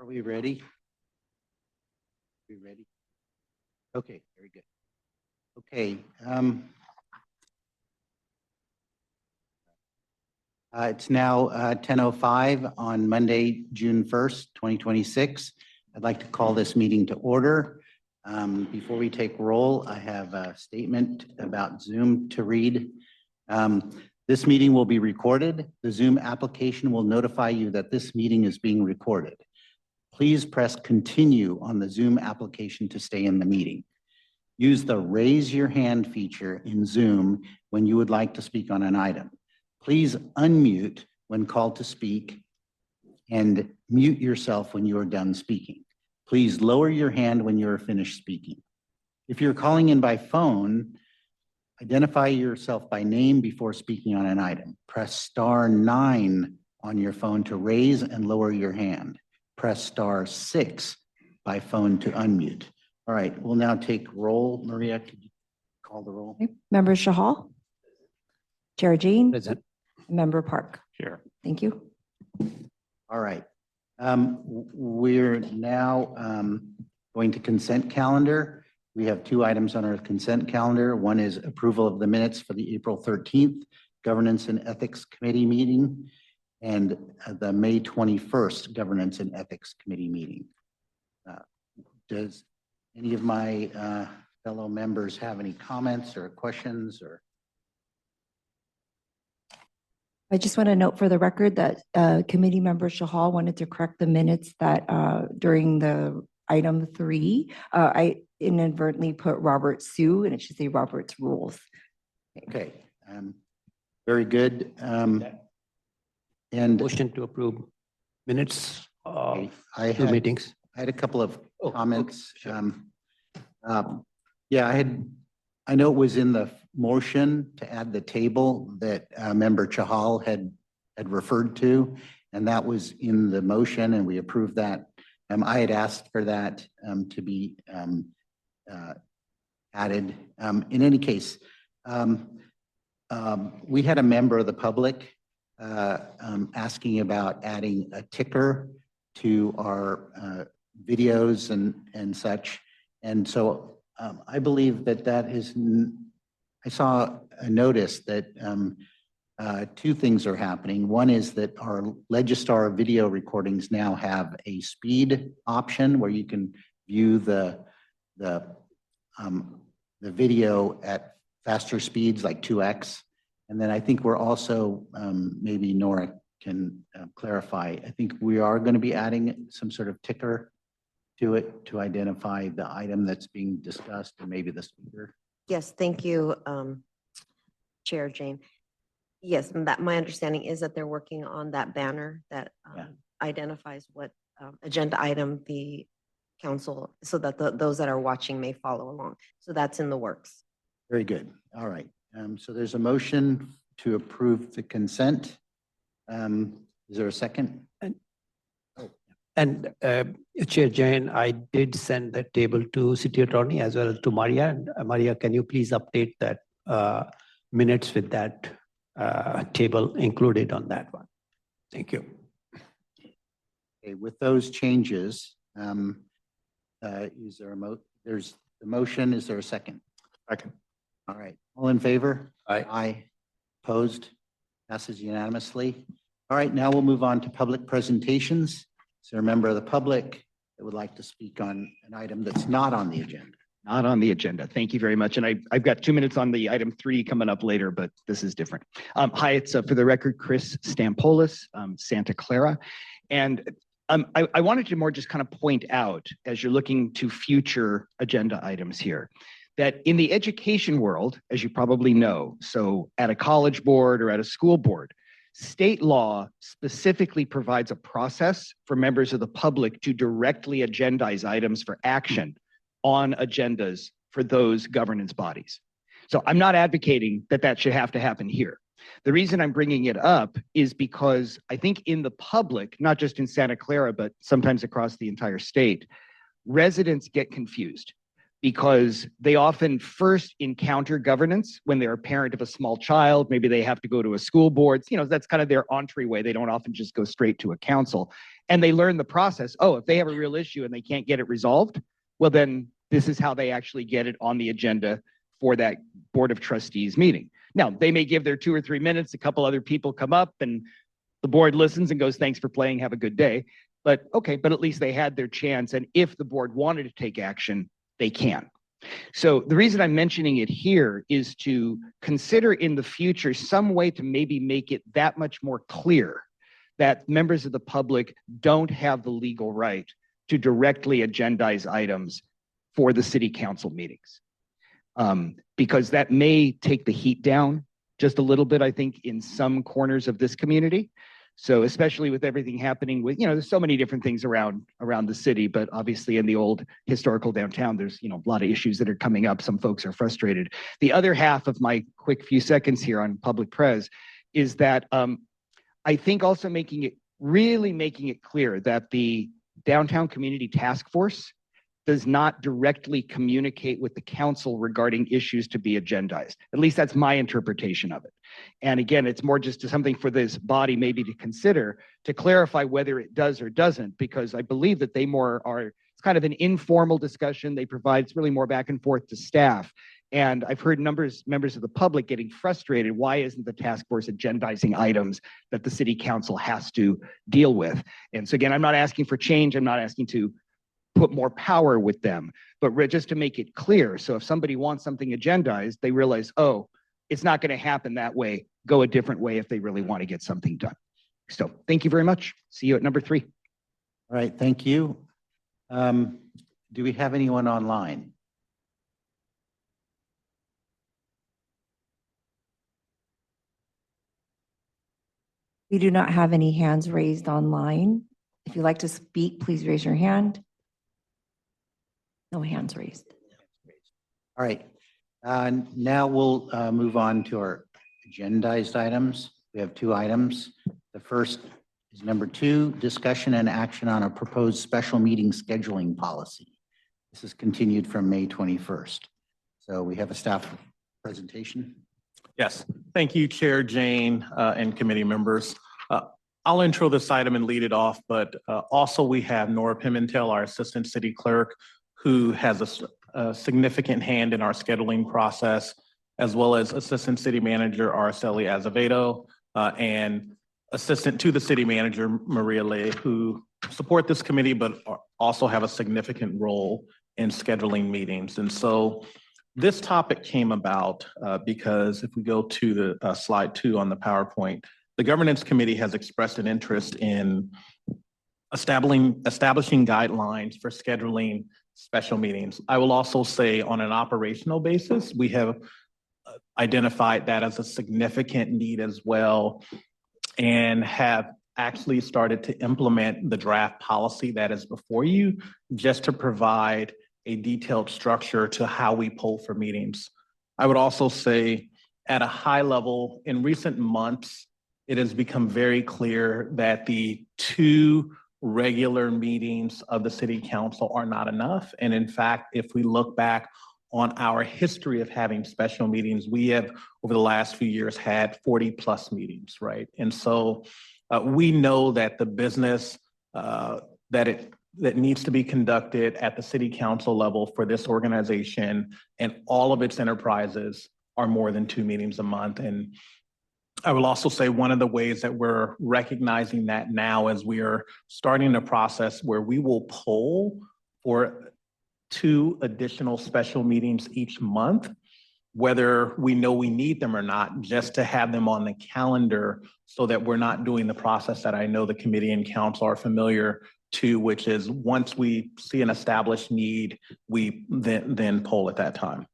Are we ready? We ready? Okay, very good. Okay. It's now 10:05 on Monday, June 1st, 2026. I'd like to call this meeting to order. Before we take roll, I have a statement about Zoom to read. This meeting will be recorded. The Zoom application will notify you that this meeting is being recorded. Please press continue on the Zoom application to stay in the meeting. Use the raise your hand feature in Zoom when you would like to speak on an item. Please unmute when called to speak and mute yourself when you are done speaking. Please lower your hand when you are finished speaking. If you're calling in by phone, identify yourself by name before speaking on an item. Press *9 on your phone to raise and lower your hand. Press *6 by phone to unmute. All right, we'll now take roll. Maria, could you call the roll? Okay. Member Shahal? Chair Jean? Present. Member Park? Here. Thank you. All right. We're now going to consent calendar. We have two items on our consent calendar. One is approval of the minutes for the April 13th Governance and Ethics Committee meeting and the May 21st Governance and Ethics Committee meeting. Does any of my fellow members have any comments or questions or? I just want to note for the record that committee member Shahal wanted to correct the minutes that during the item 3, I inadvertently put Robert Sue and it should say Robert's Rules. Okay, very good. And Motion to approve minutes of I two had, meetings. I had a couple of Oh, comments. okay, sure. Yeah, I know it was in the motion to add the table that member Chahal had referred to, and that was in the motion, and we approved that. I had asked for that to be added. In any case, we had a member of the public asking about adding a ticker to our videos and such. And so I believe that is, I saw a notice that two things are happening. One is that our Legistar video recordings now have a speed option where you can view the video at faster speeds like 2x. And then I think we're also, maybe Nora can clarify, I think we are going to be adding some sort of ticker to it to identify the item that's being discussed and maybe the speaker. Yes, thank you, Chair Jane. Yes, and that my understanding is that they're working on that banner that identifies what agenda item the council, so that those that are watching may follow along. So that's in the works. Very good. All right. So there's a motion to approve the consent. Is there a second? And Chair Jain, I did send that table to City Attorney as well as to Maria. And Maria, can you please update that minutes with that table included on that one? Thank you. Okay, with those changes, is there there's the motion, is there a second? Second. All right, all in favor? Aye. Aye. Opposed? Passes unanimously. All right, now we'll move on to public presentations. Is there a member of the public that would like to speak on an item that's not on the agenda? Not on the agenda. Thank you very much. And I've got 2 minutes on the item 3 coming up later, but this is different. Hi, it's for the record, Chris Stampolis, Santa Clara. And I wanted to more just kind of point out, as you're looking to future agenda items here, that in the education world, as you probably know, so at a college board or at a school board, state law specifically provides a process for members of the public to directly agendize items for action on agendas for those governance bodies. So I'm not advocating that that should have to happen here. The reason I'm bringing it up is because I think in the public, not just in Santa Clara, but sometimes across the entire state, residents get confused. because they often first encounter governance when they're a parent of a small child. Maybe they have to go to a school board. That's kind of their entryway. They don't often just go straight to a council. And they learn the process. Oh, if they have a real issue and they can't get it resolved, well, then this is how they actually get it on the agenda for that Board of Trustees meeting. Now, they may give their 2 or 3 minutes, a couple other people come up and the board listens and goes, thanks for playing, have a good day. But okay, but at least they had their chance. And if the board wanted to take action, they can. So the reason I'm mentioning it here is to consider in the future some way to maybe make it that much more clear that members of the public don't have the legal right to directly agendize items for the city council meetings. Because that may take the heat down just a little bit, I think, in some corners of this community. So especially with everything happening with, there's so many different things around the city, but obviously in the old historical downtown, there's, a lot of issues that are coming up. Some folks are frustrated. The other half of my quick few seconds here on public pres is that I think also making it clear that the Downtown Community Task Force does not directly communicate with the council regarding issues to be agendized. At least that's my interpretation of it. And again, it's more just something for this body maybe to consider to clarify whether it does or doesn't, because I believe that they it's kind of an informal discussion. They provide, it's really more back and forth to staff. And I've heard members of the public getting frustrated. Why isn't the task force agendizing items that the city council has to deal with? And so again, I'm not asking for change. I'm not asking to put more power with them, but just to make it clear. So if somebody wants something agendized, they realize, oh, it's not going to happen that way. Go a different way if they really want to get something done. So thank you very much. See you at number 3. All right, thank you. Do we have anyone online? We do not have any hands raised online. If you'd like to speak, please raise your hand. No hands raised. All right. Now we'll move on to our agendized items. We have 2 items. The first is number 2, discussion and action on a proposed special meeting scheduling policy. This is continued from May 21st. So we have a staff presentation. Yes, thank you, Chair Jane and committee members. I'll intro this item and lead it off, but also we have Nora Pimentel, our Assistant City Clerk, who has a significant hand in our scheduling process, as well as Assistant City Manager Araceli Azevedo and Assistant to the City Manager Maria Ley, who support this committee, but also have a significant role in scheduling meetings. And so this topic came about because if we go to the slide 2 on the PowerPoint, the Governance Committee has expressed an interest in establishing guidelines for scheduling special meetings. I will also say on an operational basis, we have identified that as a significant need as well and have actually started to implement the draft policy that is before you just to provide a detailed structure to how we poll for meetings. I would also say at a high level, in recent months, it has become very clear that the 2 regular meetings of the City Council are not enough. And in fact, if we look back on our history of having special meetings, we have over the last few years had 40+ meetings, right? And so we know that the business that needs to be conducted at the City Council level for this organization and all of its enterprises are more than 2 meetings a month. And I will also say one of the ways that we're recognizing that now as we are starting a process where we will poll for 2 additional special meetings each month, whether we know we need them or not, just to have them on the calendar so that we're not doing the process that I know the committee and council are familiar to, which is once we see an established need, we then poll at that time.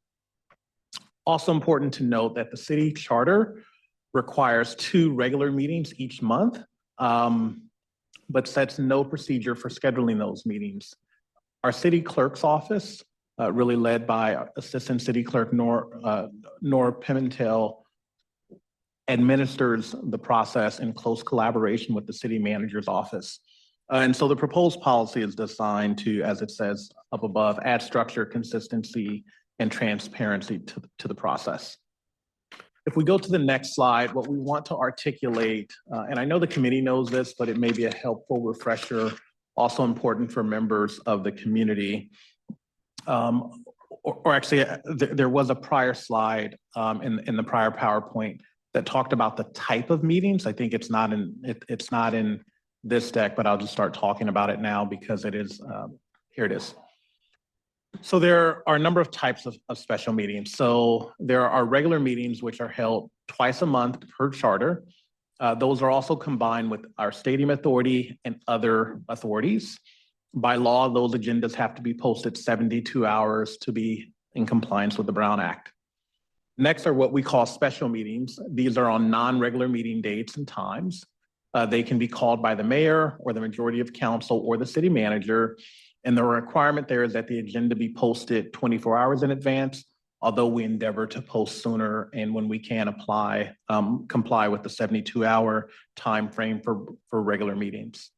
Also important to note that the city charter requires 2 regular meetings each month, but sets no procedure for scheduling those meetings. Our city clerk's office, really led by Assistant City Clerk Nora Pimentel, administers the process in close collaboration with the city manager's office. And so the proposed policy is designed to, as it says up above, add structure, consistency, and transparency to the process. If we go to the next slide, what we want to articulate, and I know the committee knows this, but it may be a helpful refresher, also important for members of the community. Or actually, there was a prior slide in the prior PowerPoint that talked about the type of meetings. I think it's not in this deck, but I'll just start talking about it now because it is, here it is. So there are a number of types of special meetings. So there are regular meetings which are held twice a month per charter. Those are also combined with our stadium authority and other authorities. By law, those agendas have to be posted 72 hours to be in compliance with the Brown Act. Next are what we call special meetings. These are on non-regular meeting dates and times. They can be called by the mayor or the majority of council or the city manager. And the requirement there is that the agenda be posted 24 hours in advance, although we endeavor to post sooner and when we can comply with the 72-hour time frame for regular meetings.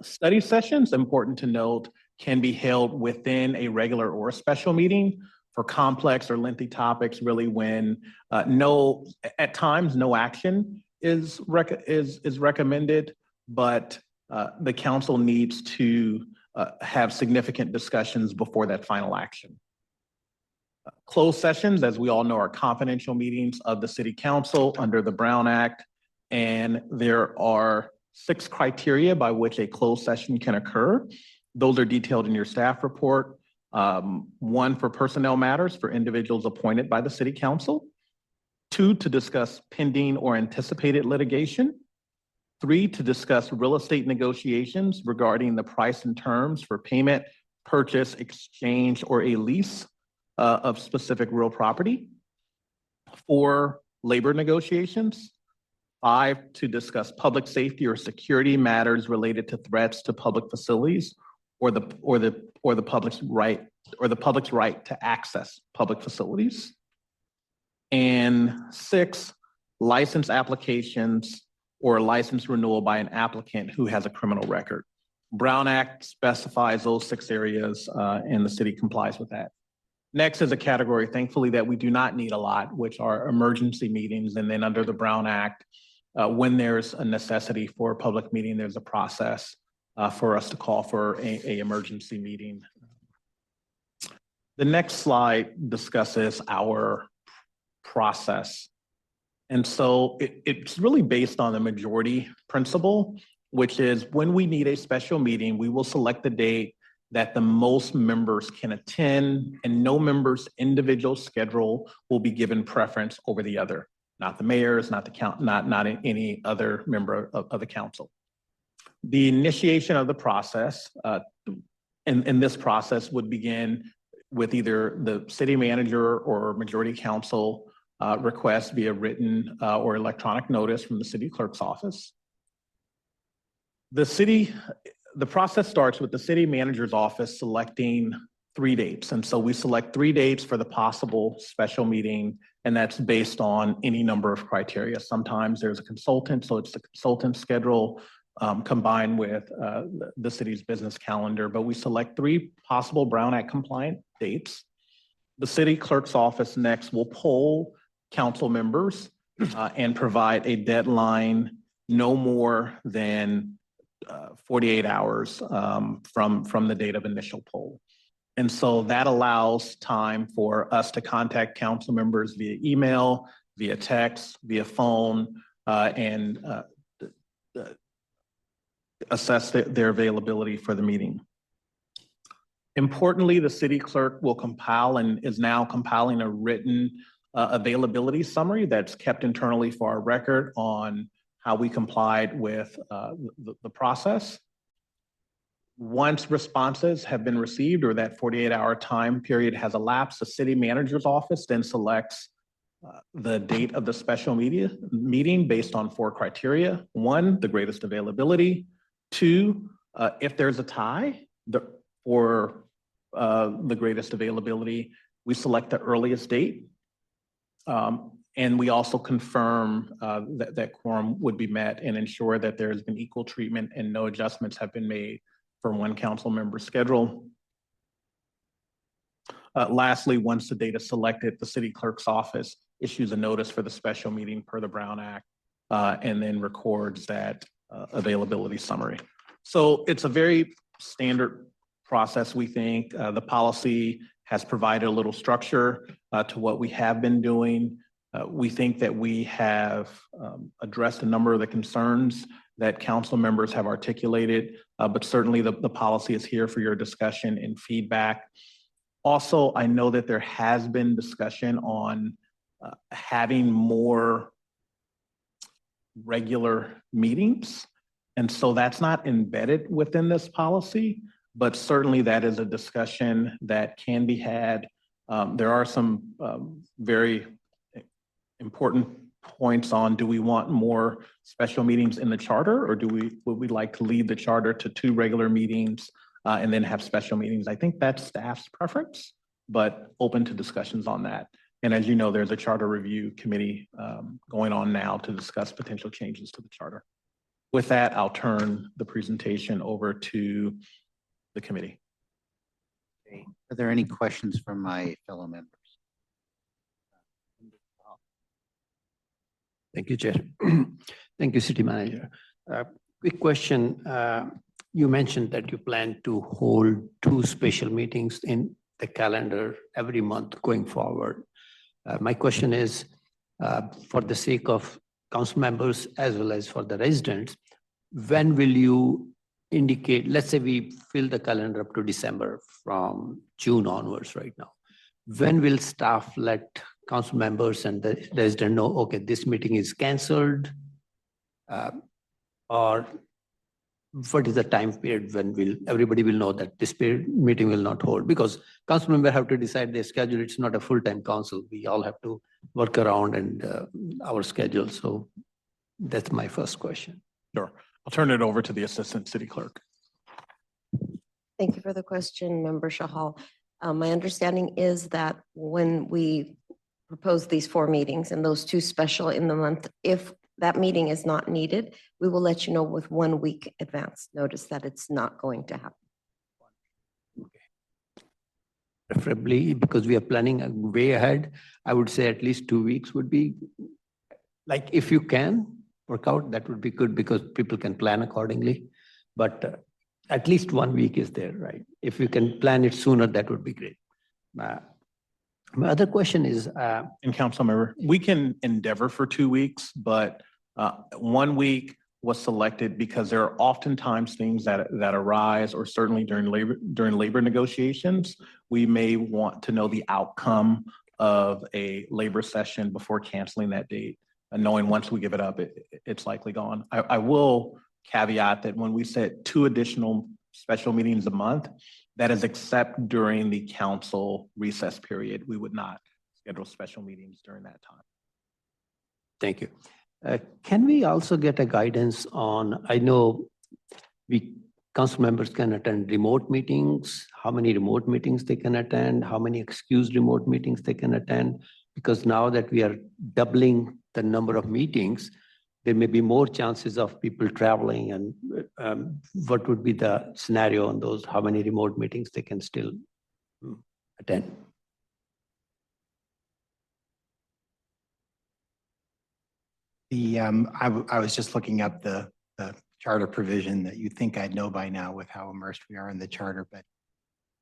Study sessions, important to note, can be held within a regular or a special meeting for complex or lengthy topics, really when at times no action is recommended, but the council needs to have significant discussions before that final action. Closed sessions, as we all know, are confidential meetings of the city council under the Brown Act, and there are 6 criteria by which a closed session can occur. Those are detailed in your staff report. 1 for personnel matters for individuals appointed by the city council. 2, to discuss pending or anticipated litigation. 3, to discuss real estate negotiations regarding the price and terms for payment, purchase, exchange, or a lease of specific real property. 4, labor negotiations. 5, to discuss public safety or security matters related to threats to public facilities or the public's right to access public facilities. And 6, license applications or license renewal by an applicant who has a criminal record. Brown Act specifies those 6 areas and the city complies with that. Next is a category, thankfully, that we do not need a lot, which are emergency meetings. And then under the Brown Act, when there's a necessity for a public meeting, there's a process for us to call for a emergency meeting. The next slide discusses our process. And so it's really based on the majority principle, which is when we need a special meeting, we will select the date that the most members can attend, and no member's individual schedule will be given preference over the other, not the mayor's, not any other member of the council. The initiation of the process, in this process would begin with either the city manager or majority council request via written or electronic notice from the city clerk's office. The process starts with the city manager's office selecting 3 dates. And so we select 3 dates for the possible special meeting, and that's based on any number of criteria. Sometimes there's a consultant, so it's the consultant's schedule combined with the city's business calendar, but we select 3 possible Brown Act compliant dates. The city clerk's office next will poll council members and provide a deadline no more than 48 hours from the date of initial poll. And so that allows time for us to contact council members via email, via text, via phone, and assess their availability for the meeting. Importantly, the city clerk will compile and is now compiling a written availability summary that's kept internally for our record on how we complied with the process. Once responses have been received or that 48-hour time period has elapsed, the city manager's office then selects the date of the special meeting based on 4 criteria. 1, the greatest availability. 2, if there's a tie for the greatest availability, we select the earliest date. And we also confirm that quorum would be met and ensure that there has been equal treatment and no adjustments have been made for one council member's schedule. Lastly, once the date is selected, the city clerk's office issues a notice for the special meeting per the Brown Act, and then records that availability summary. So it's a very standard process, we think. The policy has provided a little structure to what we have been doing. We think that we have addressed a number of the concerns that council members have articulated, but certainly the policy is here for your discussion and feedback. Also, I know that there has been discussion on having more regular meetings. And so that's not embedded within this policy, but certainly that is a discussion that can be had. There are some very important points on, do we want more special meetings in the charter, or would we like to leave the charter to 2 regular meetings and then have special meetings? I think that's staff's preference, but open to discussions on that. And as you know, there's a charter review committee going on now to discuss potential changes to the charter. With that, I'll turn the presentation over to the committee. Okay. Are there any questions from my fellow members? Thank you, Chair. Thank you, City Manager. Quick question. You mentioned that you plan to hold 2 special meetings in the calendar every month going forward. My question is, for the sake of council members as well as for the residents, when will you indicate, let's say we fill the calendar up to December from June onwards right now. When will staff let council members and the resident know, okay, this meeting is canceled? Or what is the time period when everybody will know that this meeting will not hold? Because council members have to decide their schedule. It's not a full-time council. We all have to work around and our schedule. So that's my first question. Sure. I'll turn it over to the Assistant City Clerk. Thank you for the question, Member Shahal. My understanding is that when we propose these 4 meetings and those 2 special in the month, if that meeting is not needed, we will let you know with 1 week advance notice that it's not going to happen. Preferably, because we are planning way ahead, I would say at least 2 weeks would be, like, if you can work out, that would be good because people can plan accordingly. But at least 1 week is there, right? If you can plan it sooner, that would be great. My other question is, And council member, we can endeavor for 2 weeks, but 1 week was selected because there are oftentimes things that arise, or certainly during labor negotiations, we may want to know the outcome of a labor session before canceling that date, and knowing once we give it up, it's likely gone. I will caveat that when we said 2 additional special meetings a month, that is except during the council recess period. We would not schedule special meetings during that time. thank you. Can we also get a guidance on, I know council members can attend remote meetings, how many remote meetings they can attend, how many excused remote meetings they can attend? Because now that we are doubling the number of meetings, there may be more chances of people traveling, and what would be the scenario on those, how many remote meetings they can still attend? I was just looking up the charter provision that you think I'd know by now with how immersed we are in the charter, but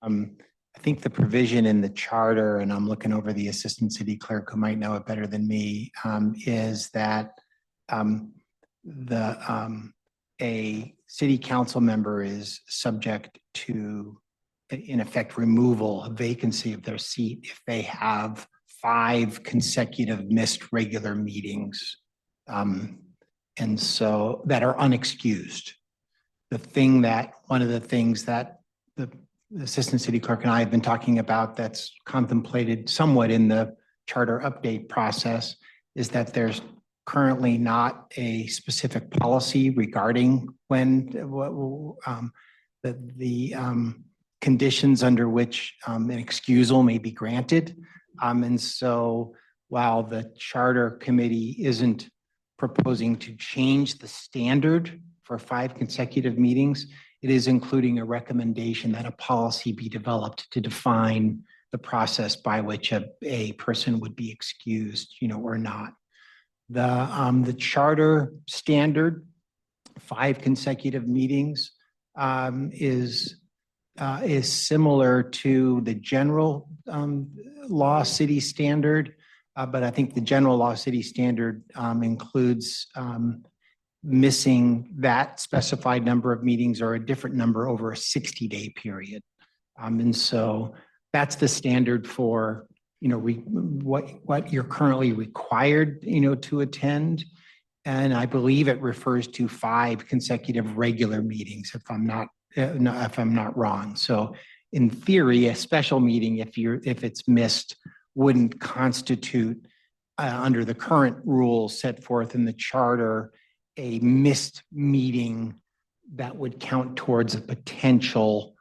I think the provision in the charter, and I'm looking over the assistant city clerk who might know it better than me, is that a city council member is subject to, in effect, removal, a vacancy of their seat if they have 5 consecutive missed regular meetings. And so that are unexcused. One of the things that the assistant city clerk and I have been talking about that's contemplated somewhat in the charter update process is that there's currently not a specific policy regarding when the conditions under which an excusal may be granted. And so while the charter committee isn't proposing to change the standard for 5 consecutive meetings, it is including a recommendation that a policy be developed to define the process by which a person would be excused, or not. The charter standard, 5 consecutive meetings, is similar to the general law city standard. But I think the general law city standard includes missing that specified number of meetings or a different number over a 60-day period. And so that's the standard for, what you're currently required, to attend. And I believe it refers to 5 consecutive regular meetings, if I'm not wrong. So in theory, a special meeting, if it's missed, wouldn't constitute, under the current rules set forth in the charter, a missed meeting that would count towards a potential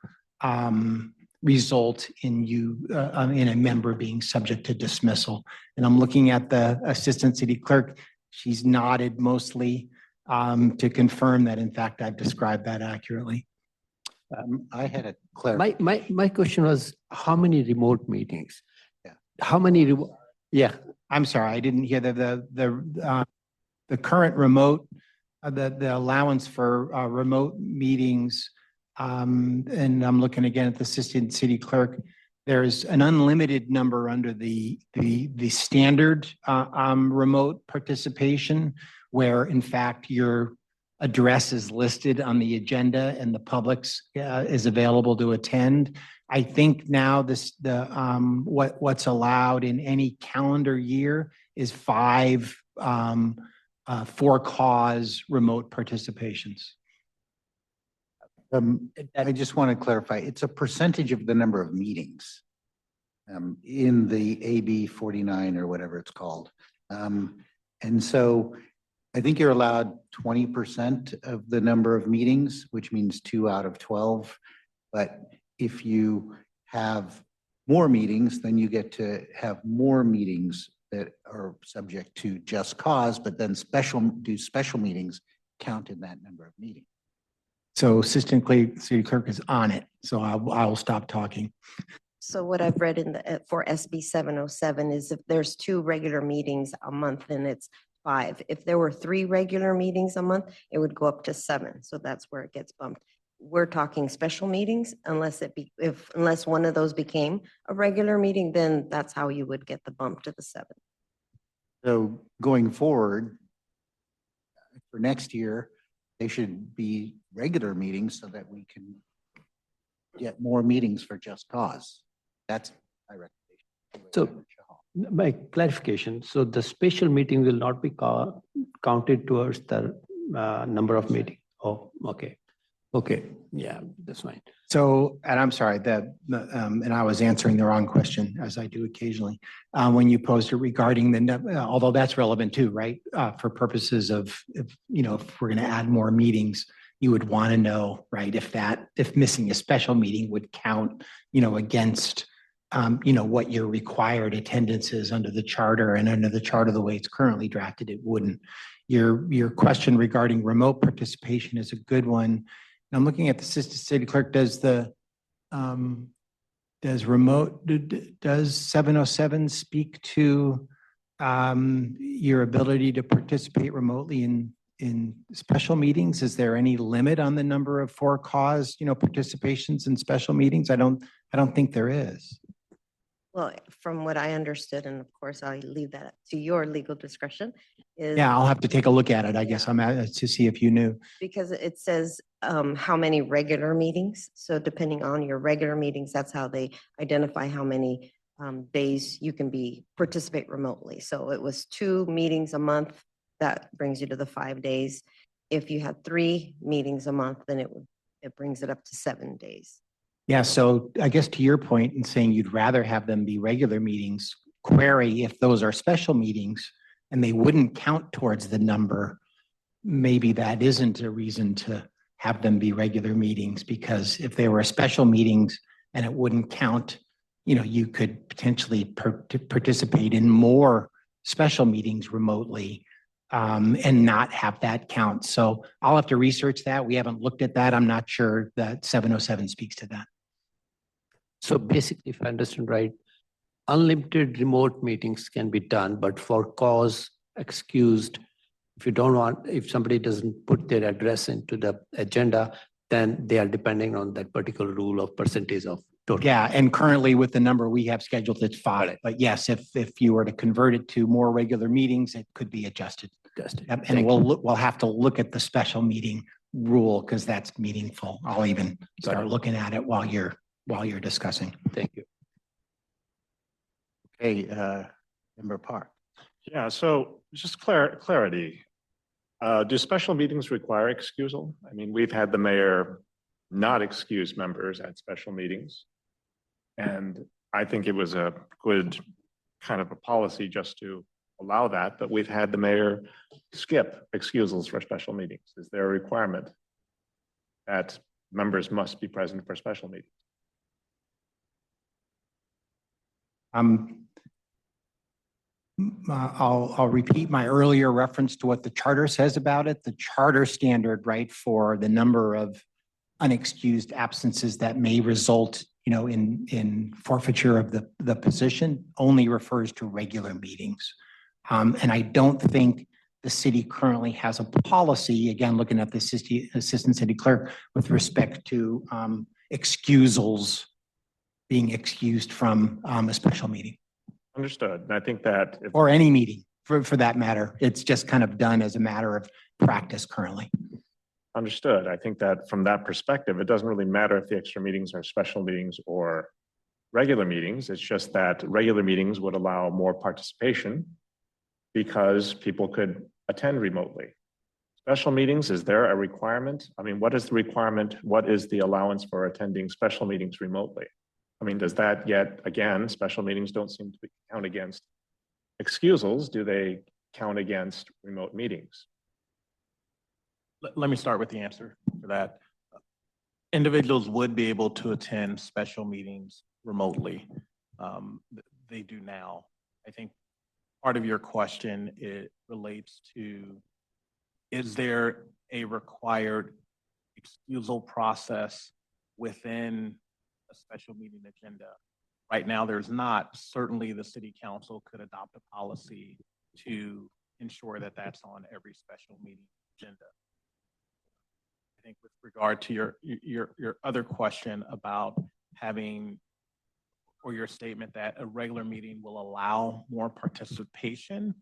result in in a member being subject to dismissal. And I'm looking at the assistant city clerk. She's nodded mostly to confirm that, in fact, I've described that accurately. I had a clarification. My question was, how many remote meetings? Yeah. How many, yeah, I'm sorry, I didn't hear the current remote, the allowance for remote meetings. And I'm looking again at the assistant city clerk. There's an unlimited number under the standard remote participation, where in fact your address is listed on the agenda and the public's is available to attend. I think now what's allowed in any calendar year is 5 for-cause remote participations. I just want to clarify, it's a percentage of the number of meetings in the AB 49 or whatever it's called. And so I think you're allowed 20% of the number of meetings, which means 2 out of 12. But if you have more meetings, then you get to have more meetings that are subject to just cause, but then special meetings count in that number of meetings. So assistant city clerk is on it. So I will stop talking. So what I've read for SB 707 is if there's 2 regular meetings a month, then it's 5. If there were 3 regular meetings a month, it would go up to 7. So that's where it gets bumped. We're talking special meetings, unless one of those became a regular meeting, then that's how you would get the bump to the 7. So going forward, for next year, they should be regular meetings so that we can get more meetings for just cause. That's my recommendation. So my clarification, so the special meeting will not be counted towards the number of meetings? Oh, okay. Okay, yeah, that's fine. So, and I'm sorry, and I was answering the wrong question, as I do occasionally, when you posed it regarding although that's relevant too, right? For purposes of, if we're going to add more meetings, you would want to know, right, if missing a special meeting would count, against, what your required attendance is under the charter, and under the charter, the way it's currently drafted, it wouldn't. Your question regarding remote participation is a good one. I'm looking at the assistant city clerk. Does 707 speak to your ability to participate remotely in special meetings? Is there any limit on the number of for-cause, participations in special meetings? I don't think there is. Well, from what I understood, and of course I'll leave that to your legal discretion, is. Yeah, I'll have to take a look at it. I guess I'm at to see if you knew. Because it says how many regular meetings. So depending on your regular meetings, that's how they identify how many days you can participate remotely. So it was 2 meetings a month. That brings you to the 5 days. If you had 3 meetings a month, then it brings it up to 7 days. Yeah, so I guess to your point in saying you'd rather have them be regular meetings, query if those are special meetings and they wouldn't count towards the number, maybe that isn't a reason to have them be regular meetings, because if they were special meetings and it wouldn't count, you could potentially participate in more special meetings remotely and not have that count. So I'll have to research that. We haven't looked at that. I'm not sure that 707 speaks to that. So basically, if I understand right, unlimited remote meetings can be done, but for cause excused, if you don't want, if somebody doesn't put their address into the agenda, then they are depending on that particular rule of percentage of total. Yeah, and currently with the number we have scheduled, it's 5. But yes, if you were to convert it to more regular meetings, it could be adjusted. Just- Yep, Thank and you. we'll have to look at the special meeting rule because that's meaningful. I'll even start looking at it while you're discussing. Thank you. Okay, Member Park. Yeah, so just clarity. Do special meetings require excusal? I mean, we've had the mayor not excuse members at special meetings. And I think it was a good kind of a policy just to allow that, but we've had the mayor skip excusals for special meetings. Is there a requirement that members must be present for special meetings? I'll repeat my earlier reference to what the charter says about it. The charter standard, right, for the number of unexcused absences that may result, in forfeiture of the position only refers to regular meetings. And I don't think the city currently has a policy, again, looking at the assistant city clerk with respect to excusals being excused from a special meeting. Understood. And I think that if Or any meeting for that matter. It's just kind of done as a matter of practice currently. understood, I think that from that perspective, it doesn't really matter if the extra meetings are special meetings or regular meetings. It's just that regular meetings would allow more participation because people could attend remotely. Special meetings, is there a requirement? I mean, what is the requirement? What is the allowance for attending special meetings remotely? I mean, does that yet, again, special meetings don't seem to count against excusals. Do they count against remote meetings? Let me start with the answer for that. Individuals would be able to attend special meetings remotely. They do now. I think part of your question, it relates to, is there a required excusal process within a special meeting agenda? Right now, there's not. Certainly, the city council could adopt a policy to ensure that that's on every special meeting agenda. I think with regard to your other question about having, or your statement that a regular meeting will allow more participation,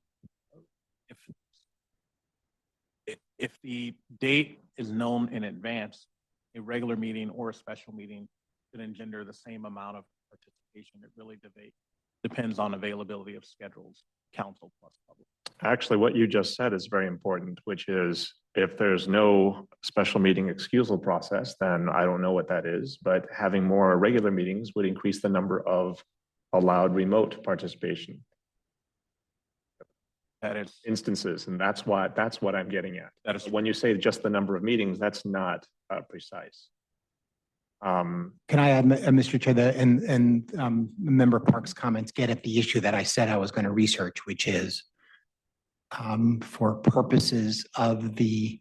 if the date is known in advance, a regular meeting or a special meeting could engender the same amount of participation. It really depends on availability of schedules, council plus public. Actually, what you just said is very important, which is if there's no special meeting excusal process, then I don't know what that is, but having more regular meetings would increase the number of allowed remote participation That is, instances. And that's what I'm getting at. that is, When you say just the number of meetings, that's not precise. Can I add, Mr. Chair, Member Park's comments get at the issue that I said I was going to research, which is for purposes of the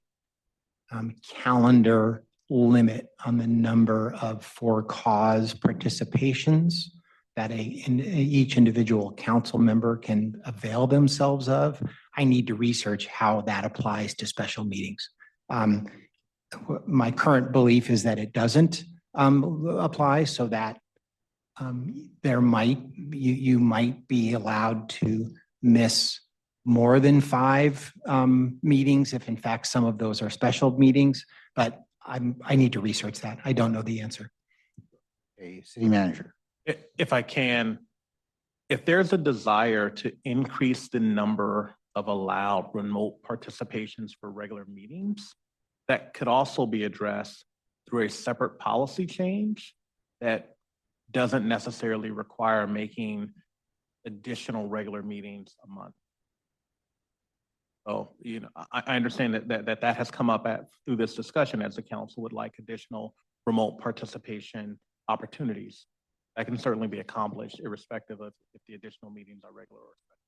calendar limit on the number of for-cause participations that each individual council member can avail themselves of, I need to research how that applies to special meetings. My current belief is that it doesn't apply, so that you might be allowed to miss more than 5 meetings if in fact some of those are special meetings, but I need to research that. I don't know the answer. Okay, City Manager. if I can, if there's a desire to increase the number of allowed remote participations for regular meetings, that could also be addressed through a separate policy change that doesn't necessarily require making additional regular meetings a month. So, I understand that has come up through this discussion as the council would like additional remote participation opportunities. That can certainly be accomplished irrespective of if the additional meetings are regular or special.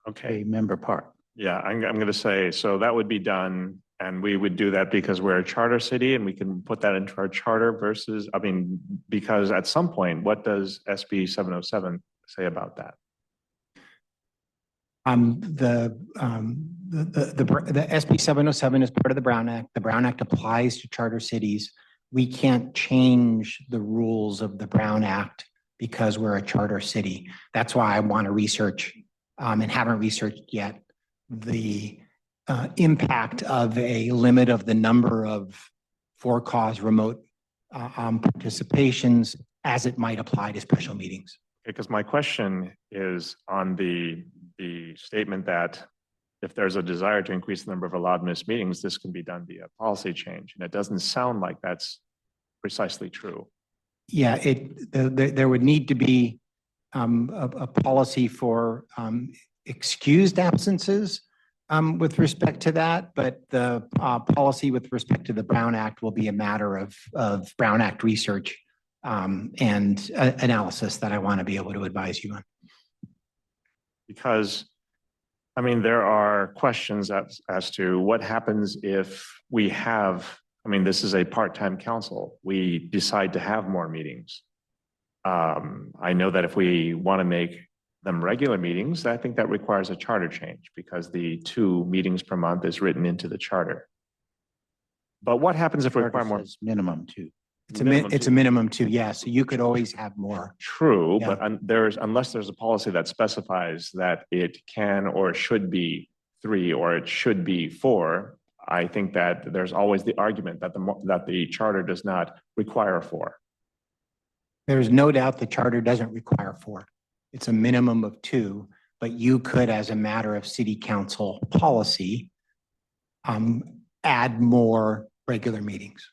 Okay, a member part. yeah, I'm going to say, so that would be done. And we would do that because we're a charter city and we can put that into our charter versus, I mean, because at some point, what does SB 707 say about that? The SB 707 is part of the Brown Act. The Brown Act applies to charter cities. We can't change the rules of the Brown Act because we're a charter city. That's why I want to research and haven't researched yet the impact of a limit of the number of for-cause remote participations as it might apply to special meetings. Because my question is on the statement that if there's a desire to increase the number of allowed missed meetings, this can be done via policy change. And it doesn't sound like that's precisely true. Yeah, there would need to be a policy for excused absences with respect to that, but the policy with respect to the Brown Act will be a matter of Brown Act research and analysis that I want to be able to advise you on. Because, I mean, there are questions as to what happens if we have, I mean, this is a part-time council. We decide to have more meetings. I know that if we want to make them regular meetings, I think that requires a charter change because the 2 meetings per month is written into the charter. But what happens if we require more? Minimum 2. It's a minimum 2, yeah. So you could always have more. True, Yeah. but unless there's a policy that specifies that it can or should be 3 or it should be 4, I think that there's always the argument that the charter does not require 4. There's no doubt the charter doesn't require 4. It's a minimum of 2, but you could, as a matter of city council policy, add more regular meetings.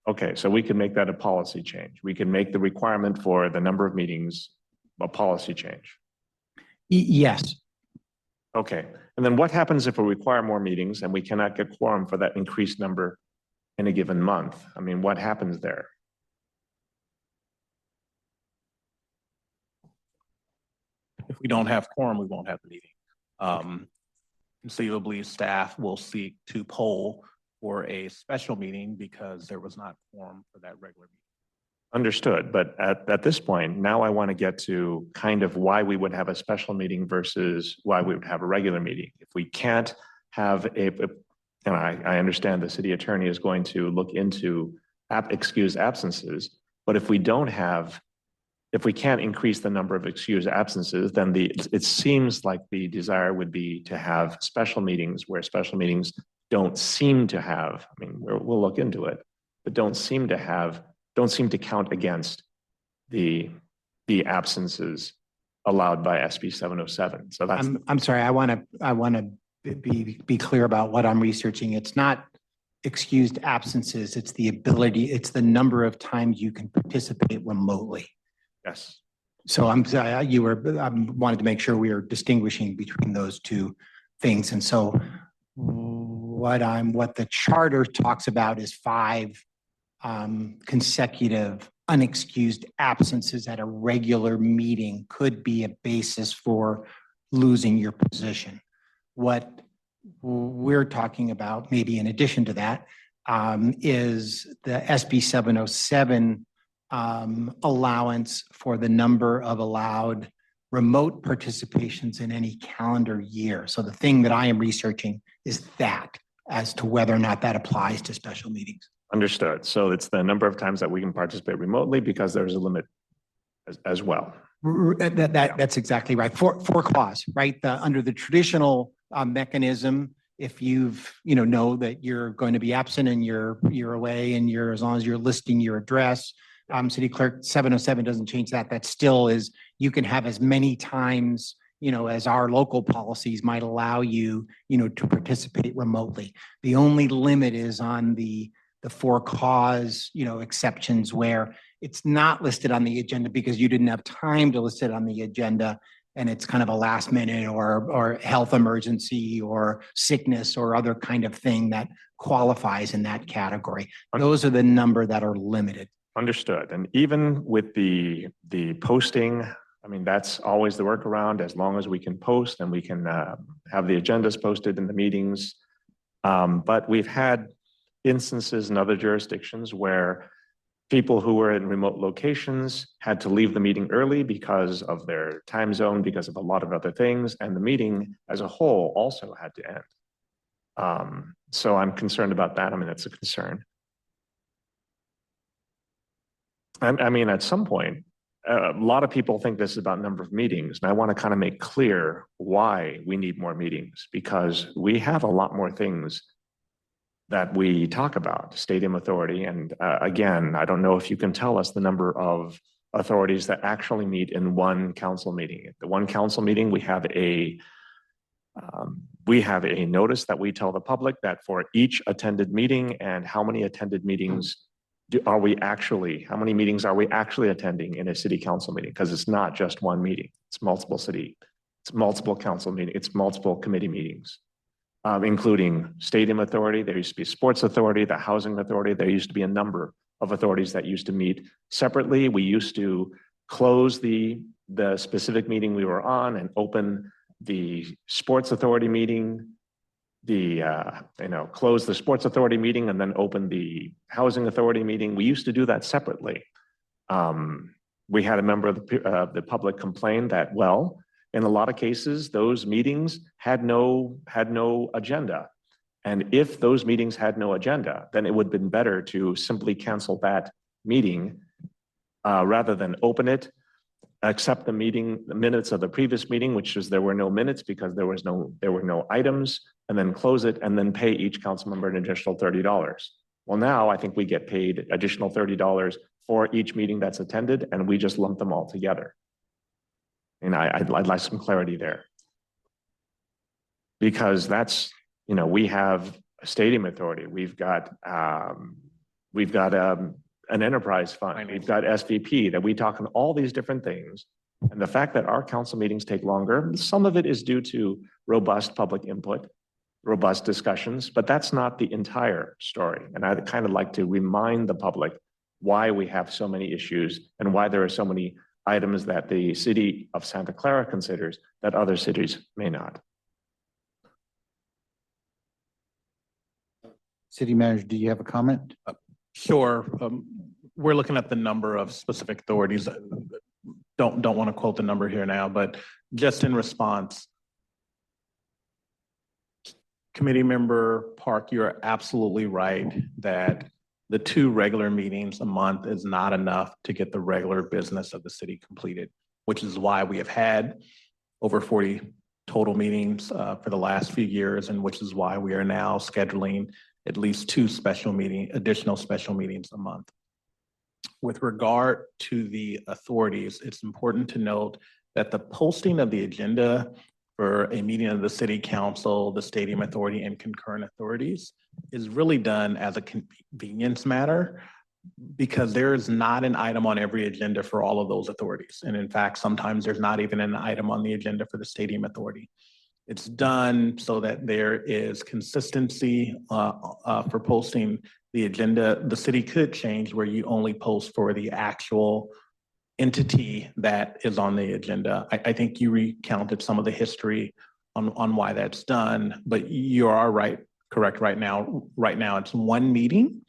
Okay, so we can make that a policy change. We can make the requirement for the number of meetings a policy change. Yes. Okay, and then what happens if we require more meetings and we cannot get quorum for that increased number in a given month? I mean, what happens there? If we don't have quorum, we won't have the meeting. Conceivably, staff will seek to poll for a special meeting because there was not quorum for that regular meeting. Understood, but at this point, now I want to get to kind of why we would have a special meeting versus why we would have a regular meeting. If we can't have and I understand the city attorney is going to look into excused absences, but if we can't increase the number of excused absences, then it seems like the desire would be to have special meetings where special meetings don't seem to have, I mean, we'll look into it, but don't seem to count against the absences allowed by SB 707. So that's I'm sorry, I want to be clear about what I'm researching. It's not excused absences, it's the number of times you can participate remotely. yes. So I wanted to make sure we are distinguishing between those 2 things. And so what the charter talks about is 5 consecutive unexcused absences at a regular meeting could be a basis for losing your position. What we're talking about, maybe in addition to that, is the SB 707 allowance for the number of allowed remote participations in any calendar year. So the thing that I am researching is that as to whether or not that applies to special meetings. Understood. So it's the number of times that we can participate remotely because there's a limit as well. That's exactly right. For clause, right? Under the traditional mechanism, if you've, know that you're going to be absent and you're away and as long as you're listing your address, City Clerk 707 doesn't change that. That still is, you can have as many times, as our local policies might allow you, to participate remotely. The only limit is on the for cause, exceptions where it's not listed on the agenda because you didn't have time to list it on the agenda and it's kind of a last minute or health emergency or sickness or other kind of thing that qualifies in that category. Those are the number that are limited. Understood. And even with the posting I mean, that's always the workaround, as long as we can post and we can have the agendas posted in the meetings. But we've had instances in other jurisdictions where people who were in remote locations had to leave the meeting early because of their time zone, because of a lot of other things, and the meeting as a whole also had to end. So I'm concerned about that. I mean, it's a concern. I mean, at some point, a lot of people think this is about number of meetings, and I want to kind of make clear why we need more meetings, because we have a lot more things that we talk about, Stadium Authority. And again, I don't know if you can tell us the number of authorities that actually meet in one council meeting. At the one council meeting, we have a notice that we tell the public that for each attended meeting and how many attended meetings how many meetings are we actually attending in a city council meeting? Because it's not just one meeting, it's multiple council meetings, it's multiple committee meetings, including Stadium Authority. There used to be Sports Authority, the Housing Authority. There used to be a number of authorities that used to meet separately. We used to close the specific meeting we were on and open the Sports Authority meeting, close the Sports Authority meeting and then open the Housing Authority meeting. We used to do that separately. We had a member of the public complain that, well, in a lot of cases, those meetings had no agenda. And if those meetings had no agenda, then it would have been better to simply cancel that meeting rather than open it, accept the minutes of the previous meeting, which is there were no minutes because there were no items, and then close it and then pay each council member an additional $30. Well, now I think we get paid additional $30 for each meeting that's attended, and we just lump them all together. And I'd like some clarity there. Because that's, we have a Stadium Authority, we've got an enterprise fund, we've got SVP, that we talk on all these different things. And the fact that our council meetings take longer, some of it is due to robust public input, robust discussions, but that's not the entire story. And I'd kind of like to remind the public why we have so many issues and why there are so many items that the city of Santa Clara considers that other cities may not. City Manager, do you have a comment? Sure. We're looking at the number of specific authorities. Don't want to quote the number here now, but just in response, Committee Member Park, you're absolutely right that the 2 regular meetings a month is not enough to get the regular business of the city completed, which is why we have had over 40 total meetings for the last few years, and which is why we are now scheduling at least 2 additional special meetings a month. With regard to the authorities, it's important to note that the posting of the agenda for a meeting of the City Council, the Stadium Authority, and concurrent authorities is really done as a convenience matter, because there is not an item on every agenda for all of those authorities. And in fact, sometimes there's not even an item on the agenda for the Stadium Authority. It's done so that there is consistency for posting the agenda. The city could change where you only post for the actual entity that is on the agenda. I think you recounted some of the history on why that's done, but you are correct right now. Right now, it's 1 meeting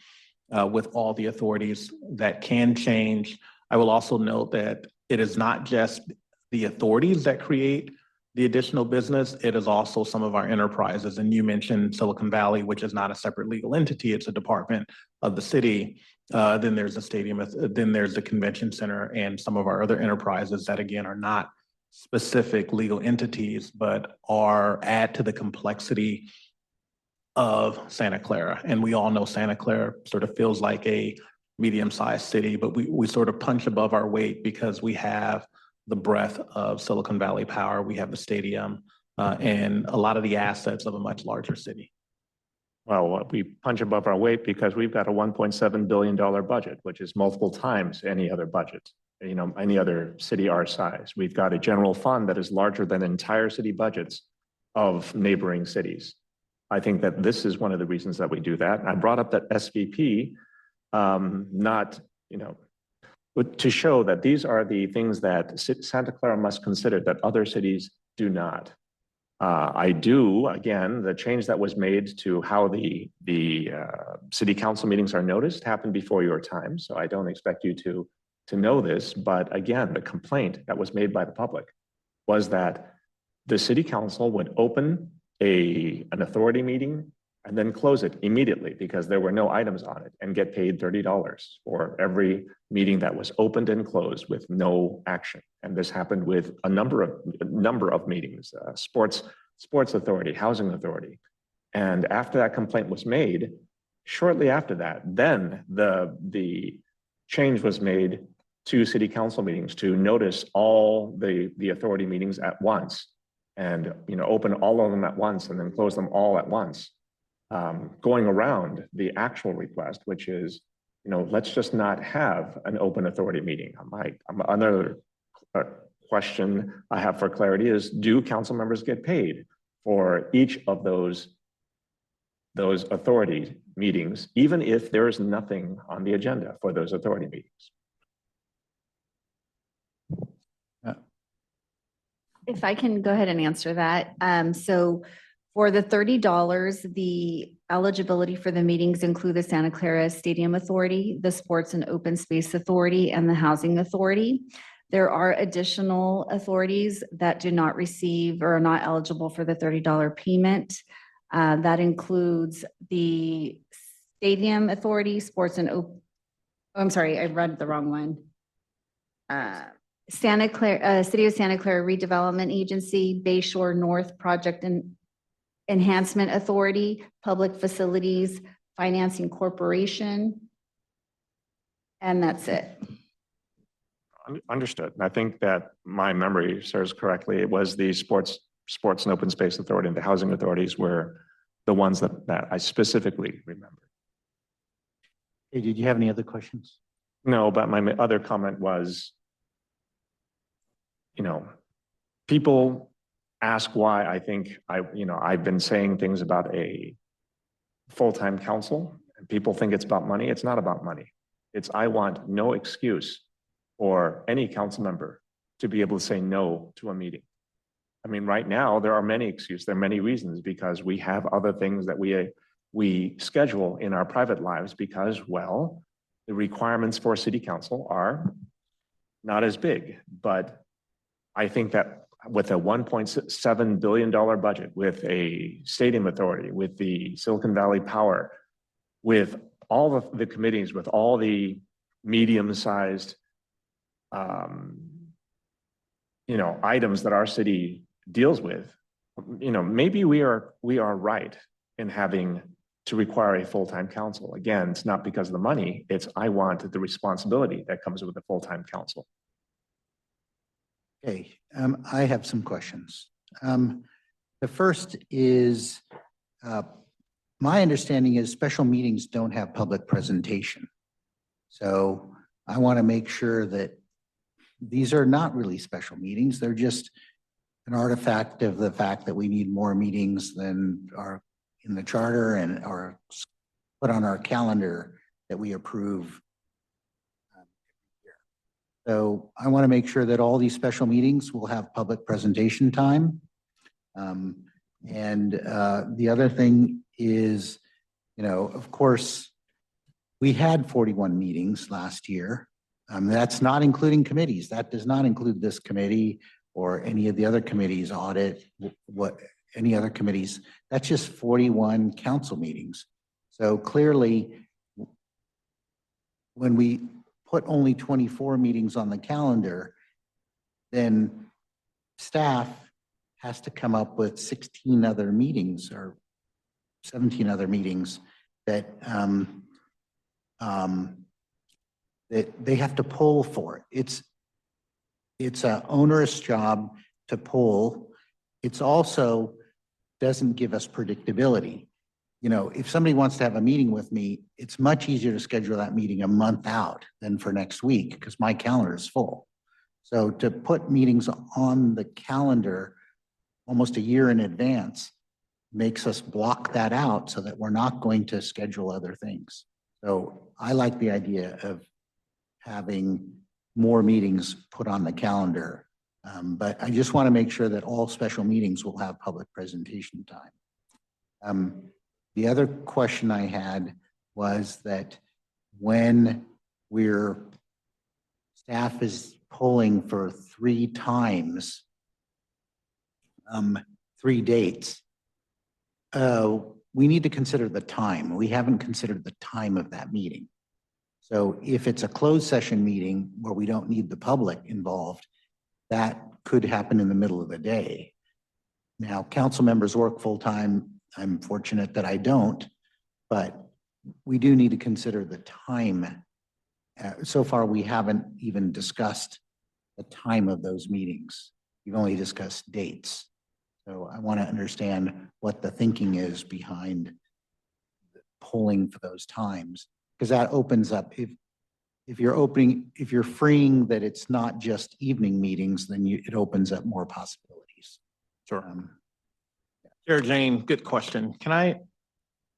with all the authorities. That can change. I will also note that it is not just the authorities that create the additional business, it is also some of our enterprises. And you mentioned Silicon Valley, which is not a separate legal entity, it's a department of the city. Then there's the stadium, then there's the convention center, and some of our other enterprises that again are not specific legal entities, but add to the complexity of Santa Clara. And we all know Santa Clara sort of feels like a medium-sized city, but we sort of punch above our weight because we have the breadth of Silicon Valley power, we have the stadium, and a lot of the assets of a much larger city. Well, we punch above our weight because we've got a $1.7 billion budget, which is multiple times any other budget, any other city our size. We've got a general fund that is larger than entire city budgets of neighboring cities. I think that this is one of the reasons that we do that. I brought up that SVP, but to show that these are the things that Santa Clara must consider that other cities do not. I do, again, the change that was made to how the city council meetings are noticed happened before your time, so I don't expect you to know this, but again, the complaint that was made by the public was that the city council would open an authority meeting and then close it immediately because there were no items on it and get paid $30 for every meeting that was opened and closed with no action. And this happened with a number of meetings, sports authority, housing authority. And after that complaint was made, shortly after that, then the change was made to city council meetings to notice all the authority meetings at once and, you know, open all of them at once and then close them all at once. Going around the actual request, which is, you know, let's just not have an open authority meeting. Another question I have for clarity is, do council members get paid for each of those authority meetings, even if there is nothing on the agenda for those authority meetings? If I can go ahead and answer that. So for the $30, the eligibility for the meetings include the Santa Clara Stadium Authority, the Sports and Open Space Authority, and the Housing Authority. There are additional authorities that do not receive or are not eligible for the $30 payment. That includes the Stadium Authority, Sports and Open, I'm sorry, I read the wrong one. Santa Clara, City of Santa Clara Redevelopment Agency, Bayshore North Project and Enhancement Authority, Public Facilities Financing Corporation. And that's it. Understood. And I think that my memory serves correctly. It was the Sports and Open Space Authority and the Housing Authorities were the ones that I specifically remember. Hey, did you have any other questions? No, but my other comment was, you know, people ask why I think I've been saying things about a full-time council and people think it's about money. It's not about money. It's I want no excuse for any council member to be able to say no to a meeting. I mean, right now there are many excuses. There are many reasons because we have other things that we schedule in our private lives because, well, the requirements for city council are not as big. But I think that with a $1.7 billion budget, with a stadium authority, with the Silicon Valley Power, with all of the committees, with all the medium-sized, items that our city deals with, maybe we are right in having to require a full-time council. Again, it's not because of the money, it's I want the responsibility that comes with a full-time council. Okay, I have some questions. The first is, my understanding is special meetings don't have public presentation. So I want to make sure that these are not really special meetings. They're just an artifact of the fact that we need more meetings than are in the charter and are put on our calendar that we approve. So I want to make sure that all these special meetings will have public presentation time. The other thing is, of course, we had 41 meetings last year. That's not including committees. That does not include this committee or any of the other committees, audit, any other committees. That's just 41 council meetings. So clearly, when we put only 24 meetings on the calendar, then staff has to come up with 16 other meetings or 17 other meetings that that they have to pull for. It's an onerous job to pull. It's also doesn't give us predictability. If somebody wants to have a meeting with me, it's much easier to schedule that meeting a month out than for next week because my calendar is full. So to put meetings on the calendar almost a year in advance makes us block that out so that we're not going to schedule other things. So I like the idea of having more meetings put on the calendar. But I just want to make sure that all special meetings will have public presentation time. The other question I had was that when staff is polling for 3 times, 3 dates, we need to consider the time. We haven't considered the time of that meeting. So if it's a closed session meeting where we don't need the public involved, that could happen in the middle of the day. Now, council members work full-time. I'm fortunate that I don't, but we do need to consider the time. So far, we haven't even discussed the time of those meetings. We've only discussed dates. So I want to understand what the thinking is behind polling for those times, because that opens up, if you're freeing that it's not just evening meetings, then it opens up more possibilities. Sure. Chair Jane, good question. Can I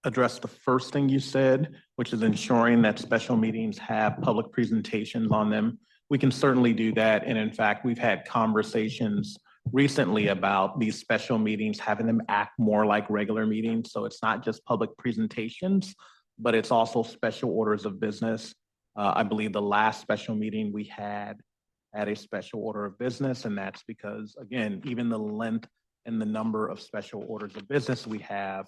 address the first thing you said, which is ensuring that special meetings have public presentations on them? We can certainly do that. And in fact, we've had conversations recently about these special meetings, having them act more like regular meetings. So it's not just public presentations, but it's also special orders of business. I believe the last special meeting we had a special order of business, and that's because, again, even the length and the number of special orders of business we have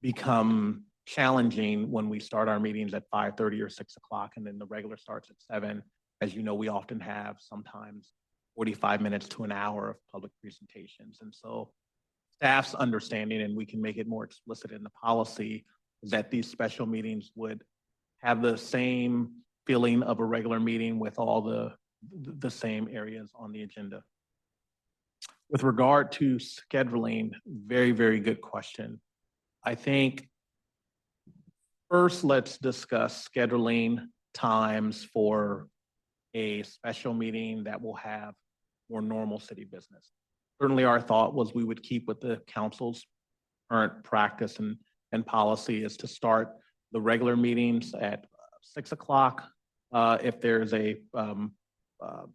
become challenging when we start our meetings at 5:30 or 6 o'clock, and then the regular starts at 7. As you know, we often have sometimes 45 minutes to an hour of public presentations. And so staff's understanding, and we can make it more explicit in the policy, is that these special meetings would have the same feeling of a regular meeting with all the same areas on the agenda. With regard to scheduling, very, very good question. I think first, let's discuss scheduling times for a special meeting that will have more normal city business. Certainly our thought was we would keep with the council's current practice and policy is to start the regular meetings at 6 o'clock. If there's a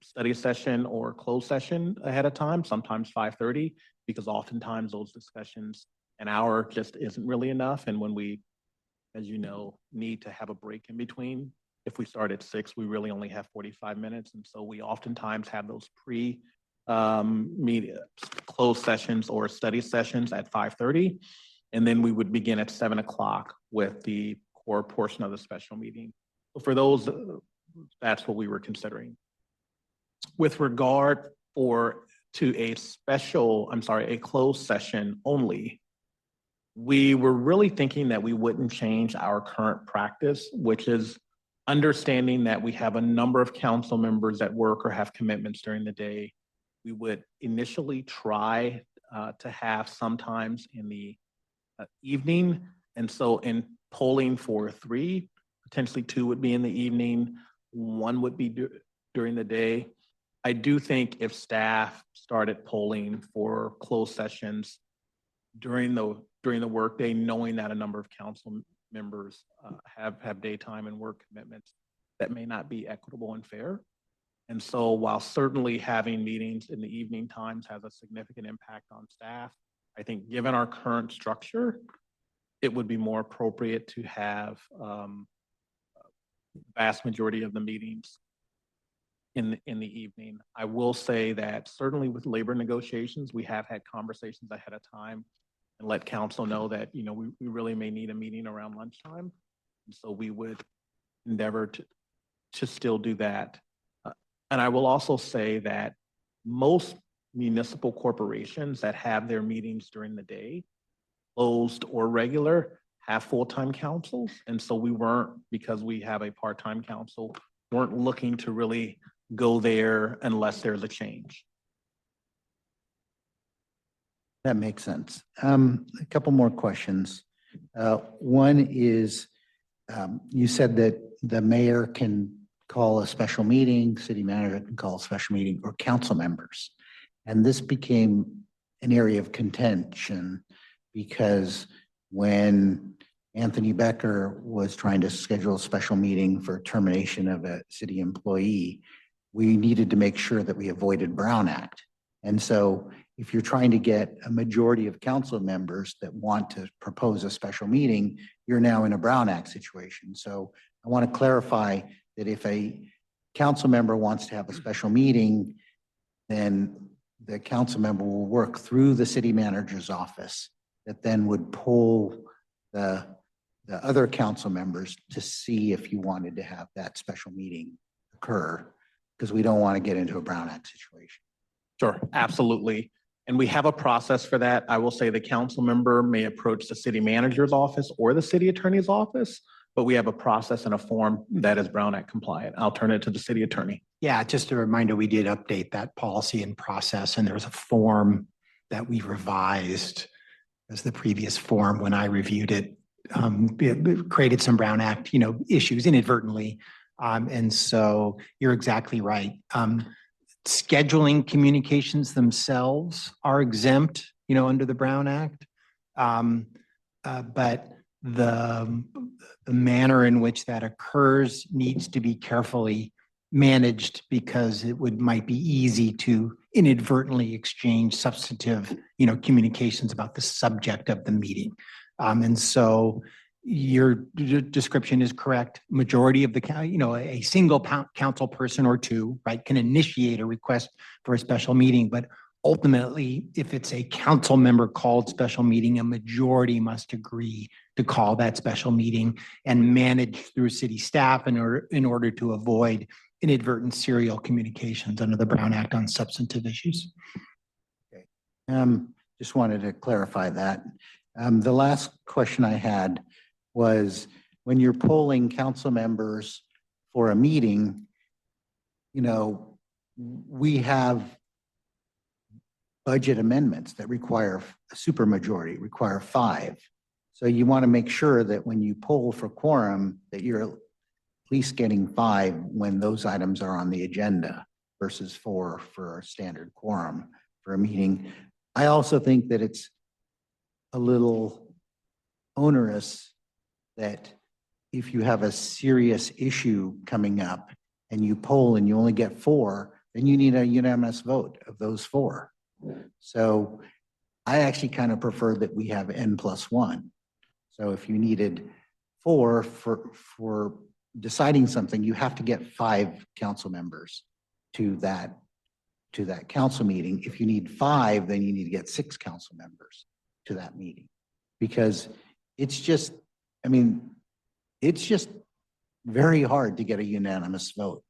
study session or closed session ahead of time, sometimes 5:30, because oftentimes those discussions, an hour just isn't really enough. And when we, as you know, need to have a break in between, if we start at 6, we really only have 45 minutes. And so we oftentimes have those closed sessions or study sessions at 5:30. And then we would begin at 7 o'clock with the core portion of the special meeting. So for those, that's what we were considering. With regard to a closed session only, we were really thinking that we wouldn't change our current practice, which is understanding that we have a number of council members that work or have commitments during the day. We would initially try to have sometimes in the evening. And so in polling for 3, potentially 2 would be in the evening, 1 would be during the day. I do think if staff started polling for closed sessions during the workday, knowing that a number of council members have daytime and work commitments, that may not be equitable and fair. And so while certainly having meetings in the evening times has a significant impact on staff, I think given our current structure, it would be more appropriate to have vast majority of the meetings in the evening. I will say that certainly with labor negotiations, we have had conversations ahead of time and let council know that, you know, we really may need a meeting around lunchtime. And so we would endeavor to still do that. And I will also say that most municipal corporations that have their meetings during the day, closed or regular, have full-time councils. And so we weren't, because we have a part-time council, weren't looking to really go there unless there's a change. That makes sense. A couple more questions. One is, you said that the mayor can call a special meeting, city manager can call a special meeting, or council members. And this became an area of contention because when Anthony Becker was trying to schedule a special meeting for termination of a city employee, we needed to make sure that we avoided Brown Act. And so if you're trying to get a majority of council members that want to propose a special meeting, you're now in a Brown Act situation. So I want to clarify that if a council member wants to have a special meeting, then the council member will work through the city manager's office that then would poll the other council members to see if you wanted to have that special meeting occur, because we don't want to get into a Brown Act situation. Sure, absolutely. And we have a process for that. I will say the council member may approach the city manager's office or the city attorney's office, but we have a process and a form that is Brown Act compliant. I'll turn it to the city attorney. Yeah, just a reminder, we did update that policy and process, and there was a form that we revised as the previous form when I reviewed it. It created some Brown Act, issues inadvertently. And so you're exactly right. Scheduling communications themselves are exempt, under the Brown Act. But the manner in which that occurs needs to be carefully managed, because it might be easy to inadvertently exchange substantive, communications about the subject of the meeting. And so your description is correct. Majority of the, a single council person or two, right, can initiate a request for a special meeting. But ultimately, if it's a council member called special meeting, a majority must agree to call that special meeting and manage through city staff in order to avoid inadvertent serial communications under the Brown Act on substantive issues. Okay. Just wanted to clarify that. The last question I had was, when you're polling council members for a meeting, we have budget amendments that require a supermajority, require 5. So you want to make sure that when you poll for quorum, that you're at least getting 5 when those items are on the agenda versus 4 for a standard quorum for a meeting. I also think that it's a little onerous that if you have a serious issue coming up and you poll and you only get 4, then you need a unanimous vote of those 4. So I actually kind of prefer that we have N+1. So if you needed 4 for deciding something, you have to get 5 council members to that council meeting. If you need 5, then you need to get 6 council members to that meeting, because it's just very hard to get a unanimous vote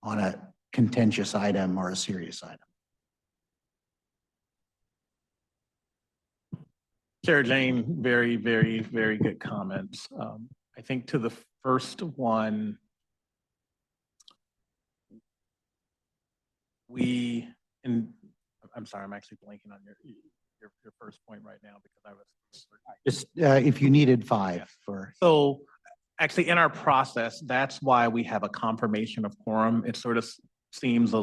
on a contentious item or a serious item. Chair Jane, very, very, very good comments. I think to the first one, I'm sorry, I'm actually blanking on your first point right now because I was. Just if you needed 5 for. So actually in our process, that's why we have a confirmation of quorum. It sort of seems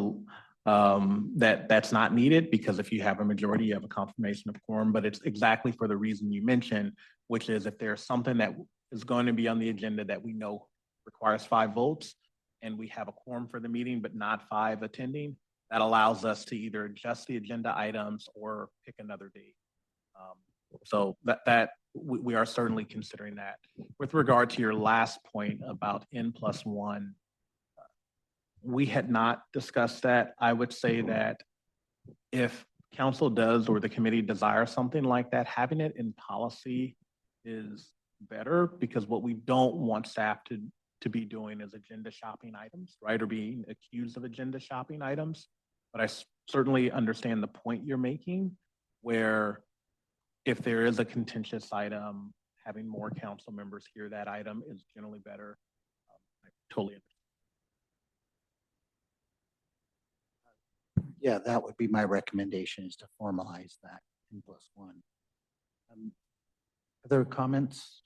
that's not needed, because if you have a majority, you have a confirmation of quorum, but it's exactly for the reason you mentioned, which is if there's something that is going to be on the agenda that we know requires 5 votes and we have a quorum for the meeting, but not 5 attending, that allows us to either adjust the agenda items or pick another date. So that we are certainly considering that. With regard to your last point about N+1, we had not discussed that. I would say that if council does or the committee desires something like that, having it in policy is better, because what we don't want staff to be doing is agenda shopping items, right? Or being accused of agenda shopping items. But I certainly understand the point you're making, where if there is a contentious item, having more council members hear that item is generally better. I totally understand. Yeah, that would be my recommendation, is to formalize that N+1. Other comments?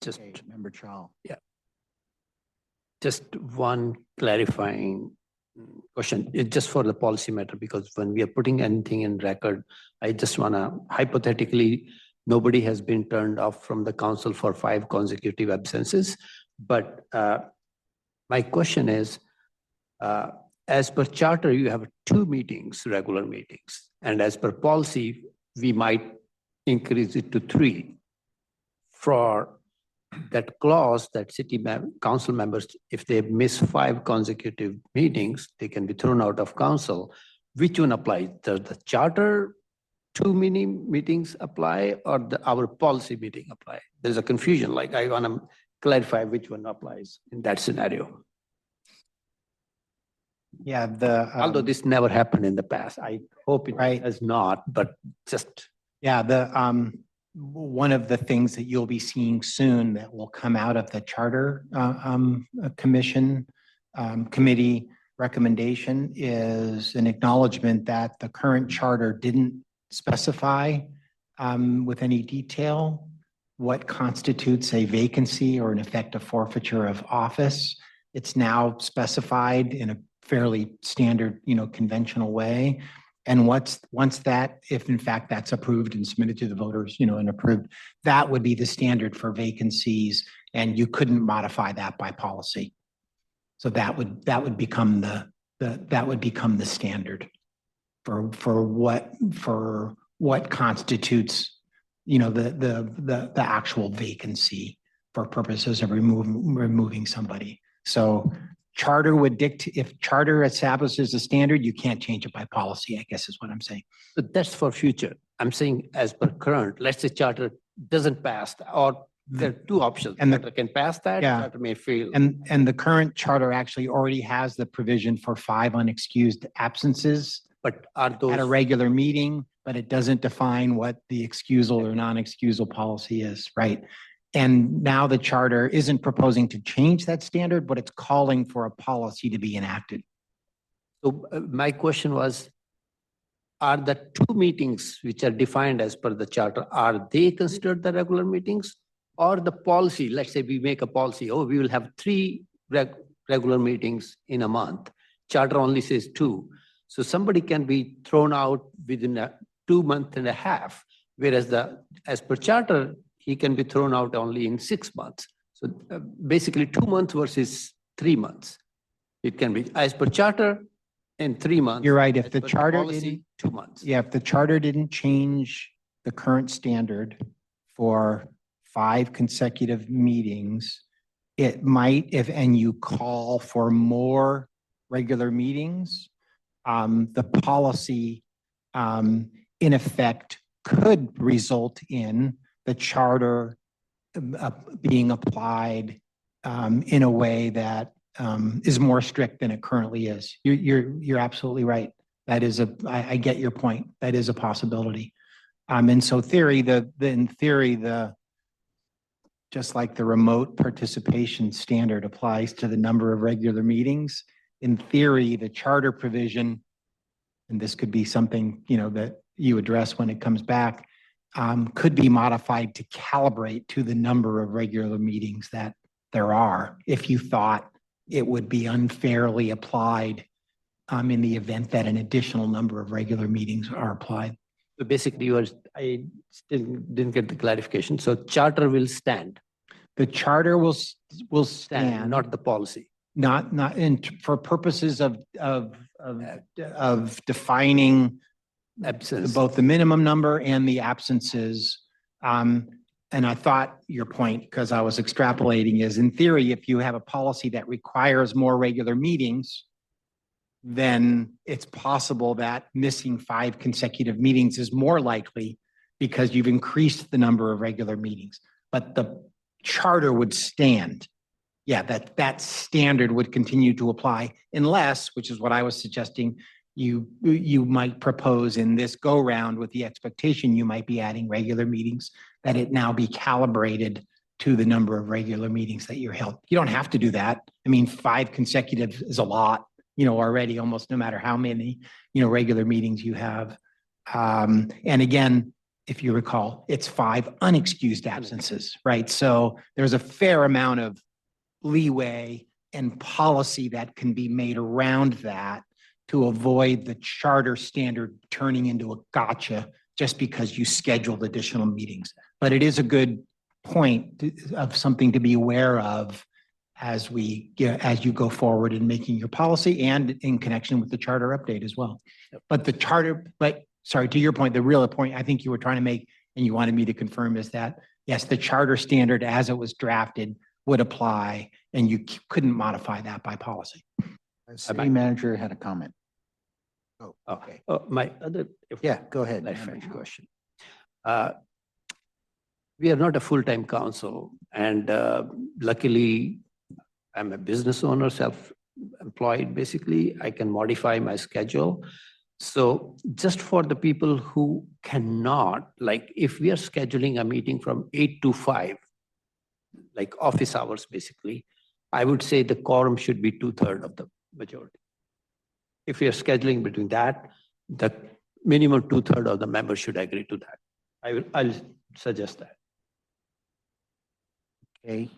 Just, Okay, Member Chow. just one clarifying question, just for the policy matter, because when we are putting anything in record, I just want to hypothetically, nobody has been turned off from the council for 5 consecutive absences. But my question is, as per charter, you have 2 meetings, regular meetings. And as per policy, we might increase it to 3. For that clause that council members, if they miss 5 consecutive meetings, they can be thrown out of council. Which one applies? Does the charter 2 mini meetings apply or our policy meeting apply? There's a confusion, like I want to clarify which one applies in that scenario. Yeah, Although this never happened in the past, I hope it Right. has not, but just. Yeah, one of the things that you'll be seeing soon that will come out of the charter commission committee recommendation is an acknowledgement that the current charter didn't specify with any detail what constitutes a vacancy or an effective forfeiture of office. It's now specified in a fairly standard, conventional way. And once that, if in fact that's approved and submitted to the voters, and approved, that would be the standard for vacancies, and you couldn't modify that by policy. So that would become the standard for what constitutes, the actual vacancy for purposes of removing somebody. So charter would dictate, if charter establishes a standard, you can't change it by policy, I guess is what I'm saying. But that's for future. I'm saying as per current, let's say charter doesn't pass, or there are 2 options. And Charter can pass that, Yeah. charter may fail. And the current charter actually already has the provision for 5 unexcused absences But are those? at a regular meeting, but it doesn't define what the excusal or non-excusal policy is, right? And now the charter isn't proposing to change that standard, but it's calling for a policy to be enacted. So my question was, are the 2 meetings which are defined as per the charter, are they considered the regular meetings? Or the policy, let's say we make a policy, we will have 3 regular meetings in a month. Charter only says 2. So somebody can be thrown out within a 2 month and a half, whereas as per charter, he can be thrown out only in 6 months. So basically 2 months versus 3 months. It can be as per charter in 3 months. You're right, if as the per charter policy, didn't, 2 months. yeah, if the charter didn't change the current standard for 5 consecutive meetings, it might, and you call for more regular meetings, the policy in effect could result in the charter being applied in a way that is more strict than it currently is. You're absolutely right. That is I get your point. That is a possibility. And so in theory, just like the remote participation standard applies to the number of regular meetings, in theory, the charter provision, and this could be something, that you address when it comes back, could be modified to calibrate to the number of regular meetings that there are, if you thought it would be unfairly applied in the event that an additional number of regular meetings are applied. So basically, I still didn't get the clarification. So charter will stand, The charter will stand, not the policy. not for purposes of defining Absence. both the minimum number and the absences. And I thought your point, because I was extrapolating, is in theory, if you have a policy that requires more regular meetings, then it's possible that missing 5 consecutive meetings is more likely because you've increased the number of regular meetings. But the charter would stand. Yeah, that standard would continue to apply unless, which is what I was suggesting, you might propose in this go round with the expectation you might be adding regular meetings, that it now be calibrated to the number of regular meetings that you're held. You don't have to do that. I mean, 5 consecutive is a lot, already, almost no matter how many, regular meetings you have. And again, if you recall, it's 5 unexcused absences, right? So there's a fair amount of leeway and policy that can be made around that to avoid the charter standard turning into a gotcha just because you scheduled additional meetings. But it is a good point of something to be aware of as as you go forward in making your policy and in connection with the charter update as well. But the charter, but sorry, to your point, the real point I think you were trying to make and you wanted me to confirm is that, yes, the charter standard as it was drafted would apply and you couldn't modify that by policy. City manager had a comment. Oh, Okay. My other. Yeah, go ahead. Clarifying question. We are not a full-time council, and luckily, I'm a business owner, self-employed, basically. I can modify my schedule. So just for the people who cannot, like if we are scheduling a meeting from 8 to 5, like office hours, basically, I would say the quorum should be 2/3 of the majority. If we are scheduling between that, the minimum 2/3 of the members should agree to that. I'll suggest that. Okay.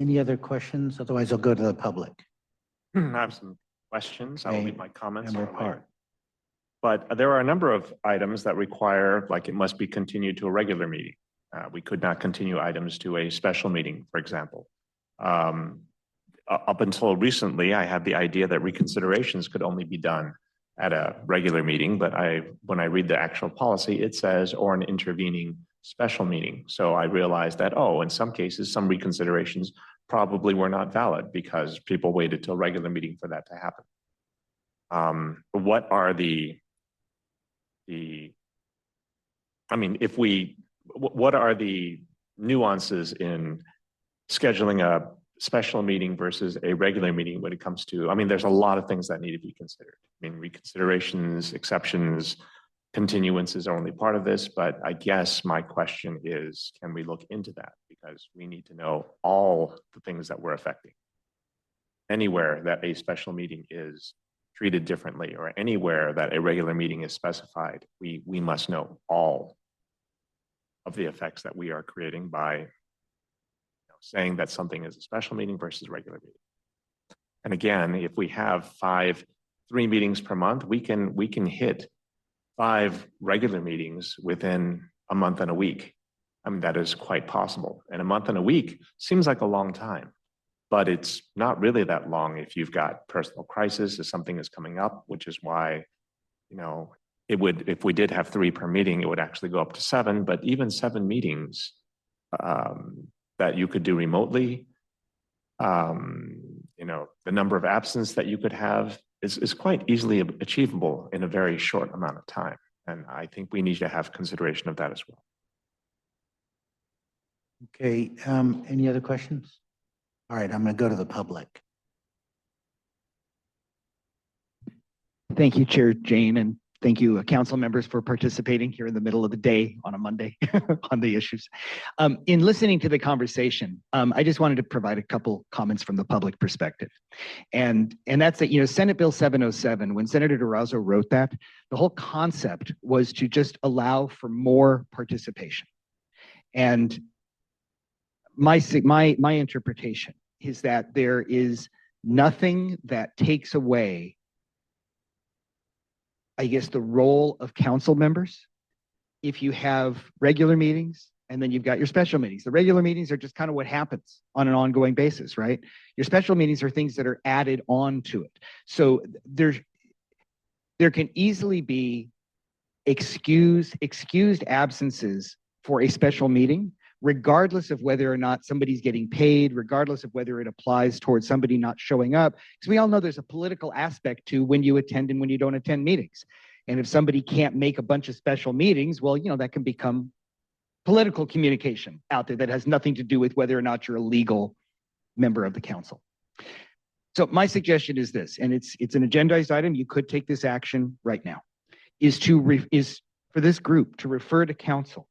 Any other questions? Otherwise, I'll go to the public. I have some questions. I will Okay. leave my comments Member for later. Park. But there are a number of items that require, like it must be continued to a regular meeting. We could not continue items to a special meeting, for example. Up until recently, I had the idea that reconsiderations could only be done at a regular meeting, but when I read the actual policy, it says, or an intervening special meeting. So I realized that, oh, in some cases, some reconsiderations probably were not valid because people waited till regular meeting for that to happen. What are what are the nuances in scheduling a special meeting versus a regular meeting when it comes to, there's a lot of things that need to be considered. Reconsiderations, exceptions, continuances are only part of this, but I guess my question is, can we look into that? Because we need to know all the things that we're affecting. Anywhere that a special meeting is treated differently or anywhere that a regular meeting is specified, we must know all of the effects that we are creating by saying that something is a special meeting versus a regular meeting. And again, if we have 3 meetings per month, we can hit 5 regular meetings within a month and a week. That is quite possible. And a month and a week seems like a long time, but it's not really that long if you've got personal crisis, if something is coming up, which is why, if we did have 3 per meeting, it would actually go up to 7, but even 7 meetings that you could do remotely, the number of absence that you could have is quite easily achievable in a very short amount of time. And I think we need to have consideration of that as well. Okay, any other questions? All right, I'm going to go to the public. Thank you, Chair Jane, and thank you, council members, for participating here in the middle of the day on a Monday on the issues. In listening to the conversation, I just wanted to provide a couple comments from the public perspective. And that's that, Senate Bill 707, when Senator Durazo wrote that, the whole concept was to just allow for more participation. And my interpretation is that there is nothing that takes away, I guess, the role of council members if you have regular meetings and then you've got your special meetings. The regular meetings are just kind of what happens on an ongoing basis, right? Your special meetings are things that are added on to it. So there can easily be excused absences for a special meeting, regardless of whether or not somebody's getting paid, regardless of whether it applies towards somebody not showing up. Because we all know there's a political aspect to when you attend and when you don't attend meetings. And if somebody can't make a bunch of special meetings, well, that can become political communication out there that has nothing to do with whether or not you're a legal member of the council. So my suggestion is this, and it's an agendized item. You could take this action right now, is for this group to refer to council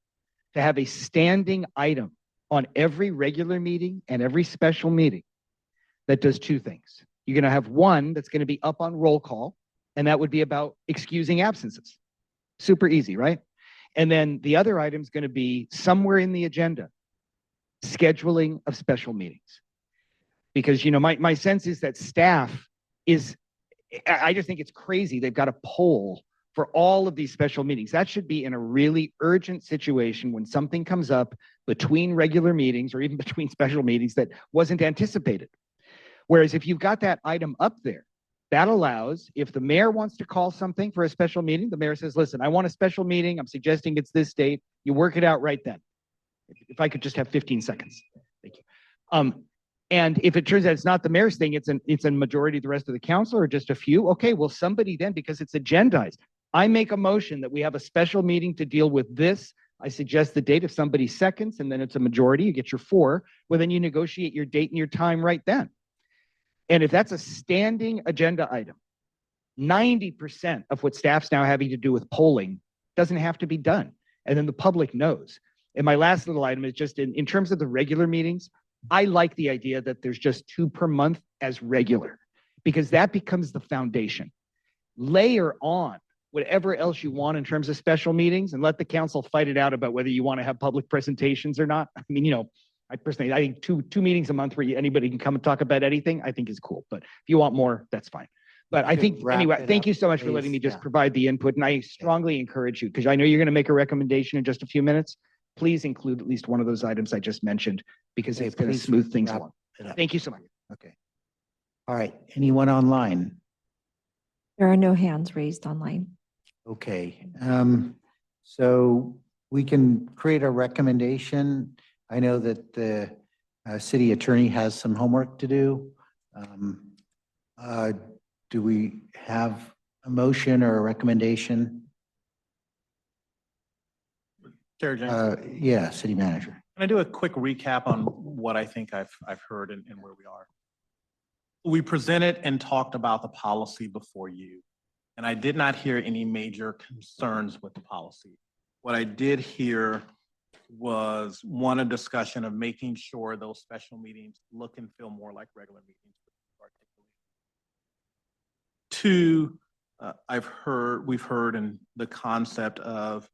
to have a standing item on every regular meeting and every special meeting that does 2 things. You're going to have one that's going to be up on roll call, and that would be about excusing absences. Super easy, right? And then the other item is going to be somewhere in the agenda, scheduling of special meetings. Because, my sense is that staff I just think it's crazy. They've got a poll for all of these special meetings. That should be in a really urgent situation when something comes up between regular meetings or even between special meetings that wasn't anticipated. Whereas if you've got that item up there, that allows, if the mayor wants to call something for a special meeting, the mayor says, listen, I want a special meeting. I'm suggesting it's this date. You work it out right then. If I could just have 15 seconds. Thank you. And if it turns out it's not the mayor's thing, it's a majority of the rest of the council or just a few. Okay, well, somebody then, because it's agendized, I make a motion that we have a special meeting to deal with this. I suggest the date. If somebody seconds and then it's a majority, you get your 4. Well, then you negotiate your date and your time right then. And if that's a standing agenda item, 90% of what staff's now having to do with polling doesn't have to be done. And then the public knows. And my last little item is just in terms of the regular meetings, I like the idea that there's just 2 per month as regular, because that becomes the foundation. Layer on whatever else you want in terms of special meetings and let the council fight it out about whether you want to have public presentations or not. I mean, I think two meetings a month where anybody can come and talk about anything, I think is cool. But if you want more, that's fine. But I think, Wrap anyway, it thank up, you so much for letting me please. just provide the input. And I strongly encourage you, because I know you're going to make a recommendation in just a few minutes. Please include at least one of those items I just mentioned, because Okay, it's going to please smooth things wrap along. it up. Thank you so much. Okay. All right. Anyone online? There are no hands raised online. Okay. So we can create a recommendation. I know that the city attorney has some homework to do. Do we have a motion or a recommendation? Chair James, Yeah, city manager. can I do a quick recap on what I think I've heard and where we are? We presented and talked about the policy before you, and I did not hear any major concerns with the policy. What I did hear was, one, a discussion of making sure those special meetings look and feel more like regular meetings. Two, we've heard in the concept of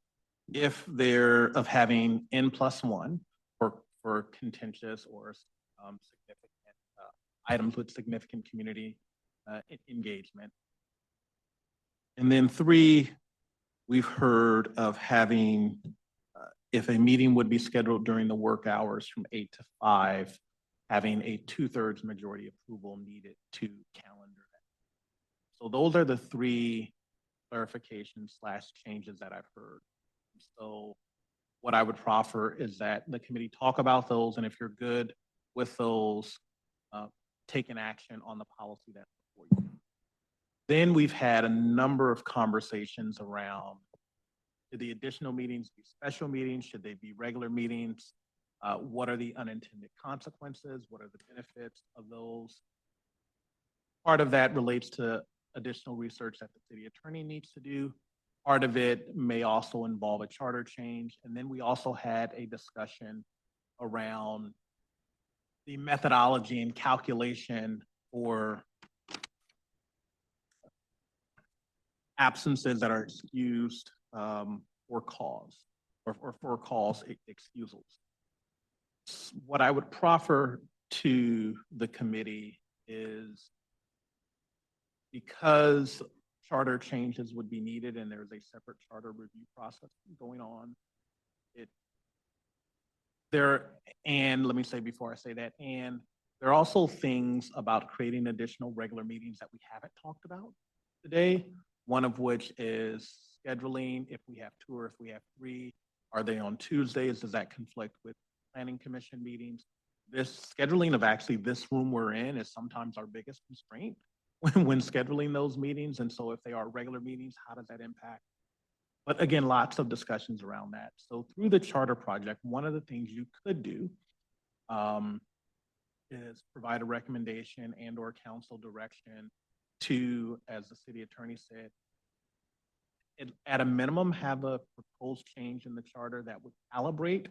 of having N+1 for contentious or significant items with significant community engagement. And then 3, we've heard of having, if a meeting would be scheduled during the work hours from 8 to 5, having a 2/3 majority approval needed to calendar that. So those are the 3 clarifications / changes that I've heard. So what I would proffer is that the committee talk about those, and if you're good with those, take an action on the policy that's before you. Then we've had a number of conversations around, should the additional meetings be special meetings? Should they be regular meetings? What are the unintended consequences? What are the benefits of those? Part of that relates to additional research that the city attorney needs to do. Part of it may also involve a charter change. And then we also had a discussion around the methodology and calculation for absences that are excused for cause or for cause excusals. What I would proffer to the committee is, because charter changes would be needed and there's a separate charter review process going on, and let me say before I say that, and there are also things about creating additional regular meetings that we haven't talked about today, one of which is scheduling. If we have 2 or if we have 3, are they on Tuesdays? Does that conflict with planning commission meetings? This scheduling of actually this room we're in is sometimes our biggest constraint when scheduling those meetings. And so if they are regular meetings, how does that impact? But again, lots of discussions around that. So through the charter project, one of the things you could do is provide a recommendation and or council direction to, as the city attorney said, at a minimum, have a proposed change in the charter that would calibrate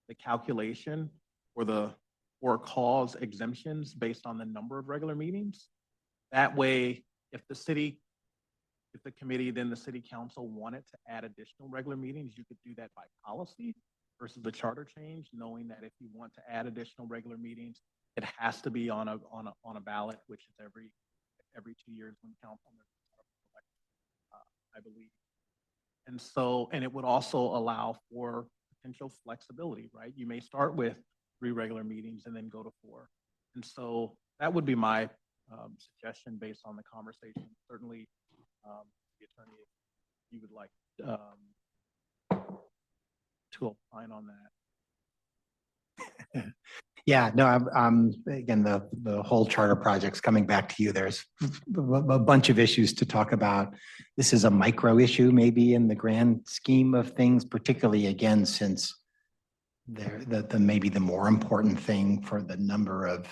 the calculation for cause exemptions based on the number of regular meetings. That way, if the committee, then the city council wanted to add additional regular meetings, you could do that by policy versus the charter change, knowing that if you want to add additional regular meetings, it has to be on a ballot, which is every 2 years when council, I believe. And so, and it would also allow for potential flexibility, right? You may start with 3 regular meetings and then go to 4. And so that would be my suggestion based on the conversation. Certainly, the attorney, if you would like to opine on that. Yeah, no, again, the whole charter project's coming back to you. There's a bunch of issues to talk about. This is a micro issue maybe in the grand scheme of things, particularly again, since the maybe the more important thing for the number of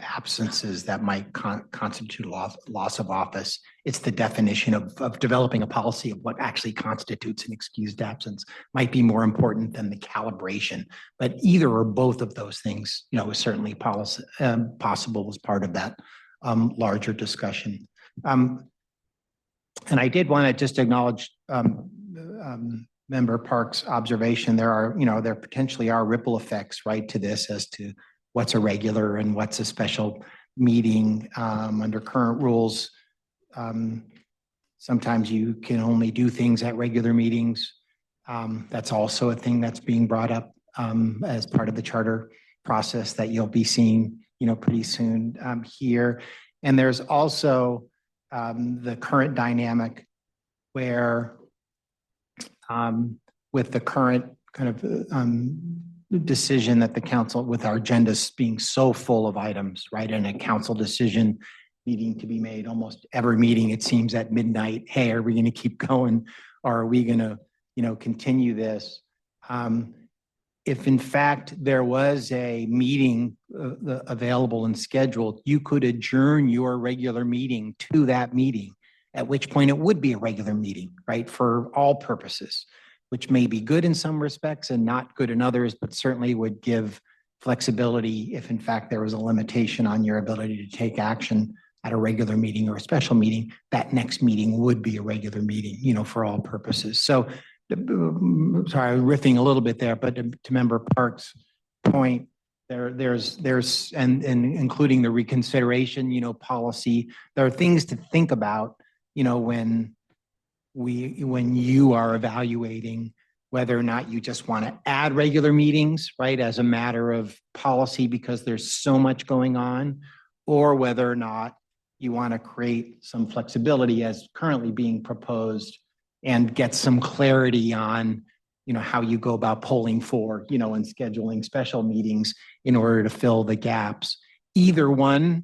absences that might constitute loss of office. It's the definition of developing a policy of what actually constitutes an excused absence might be more important than the calibration. But either or both of those things, is certainly possible as part of that larger discussion. And I did want to just acknowledge Member Park's observation. There potentially are ripple effects, right, to this as to what's a regular and what's a special meeting under current rules. Sometimes you can only do things at regular meetings. That's also a thing that's being brought up as part of the charter process that you'll be seeing, pretty soon here. And there's also the current dynamic where with the current kind of decision that the council, with our agendas being so full of items, right, and a council decision needing to be made almost every meeting, it seems at midnight, hey, are we going to keep going or are we going to, continue this? If in fact there was a meeting available and scheduled, you could adjourn your regular meeting to that meeting, at which point it would be a regular meeting, right, for all purposes, which may be good in some respects and not good in others, but certainly would give flexibility if in fact there was a limitation on your ability to take action at a regular meeting or a special meeting. That next meeting would be a regular meeting, for all purposes. So, sorry, I'm riffing a little bit there, but to Member Park's point, there's and including the reconsideration, policy, there are things to think about, when you are evaluating whether or not you just want to add regular meetings, right, as a matter of policy because there's so much going on, or whether or not you want to create some flexibility as currently being proposed and get some clarity on, how you go about polling for, and scheduling special meetings in order to fill the gaps. Either one,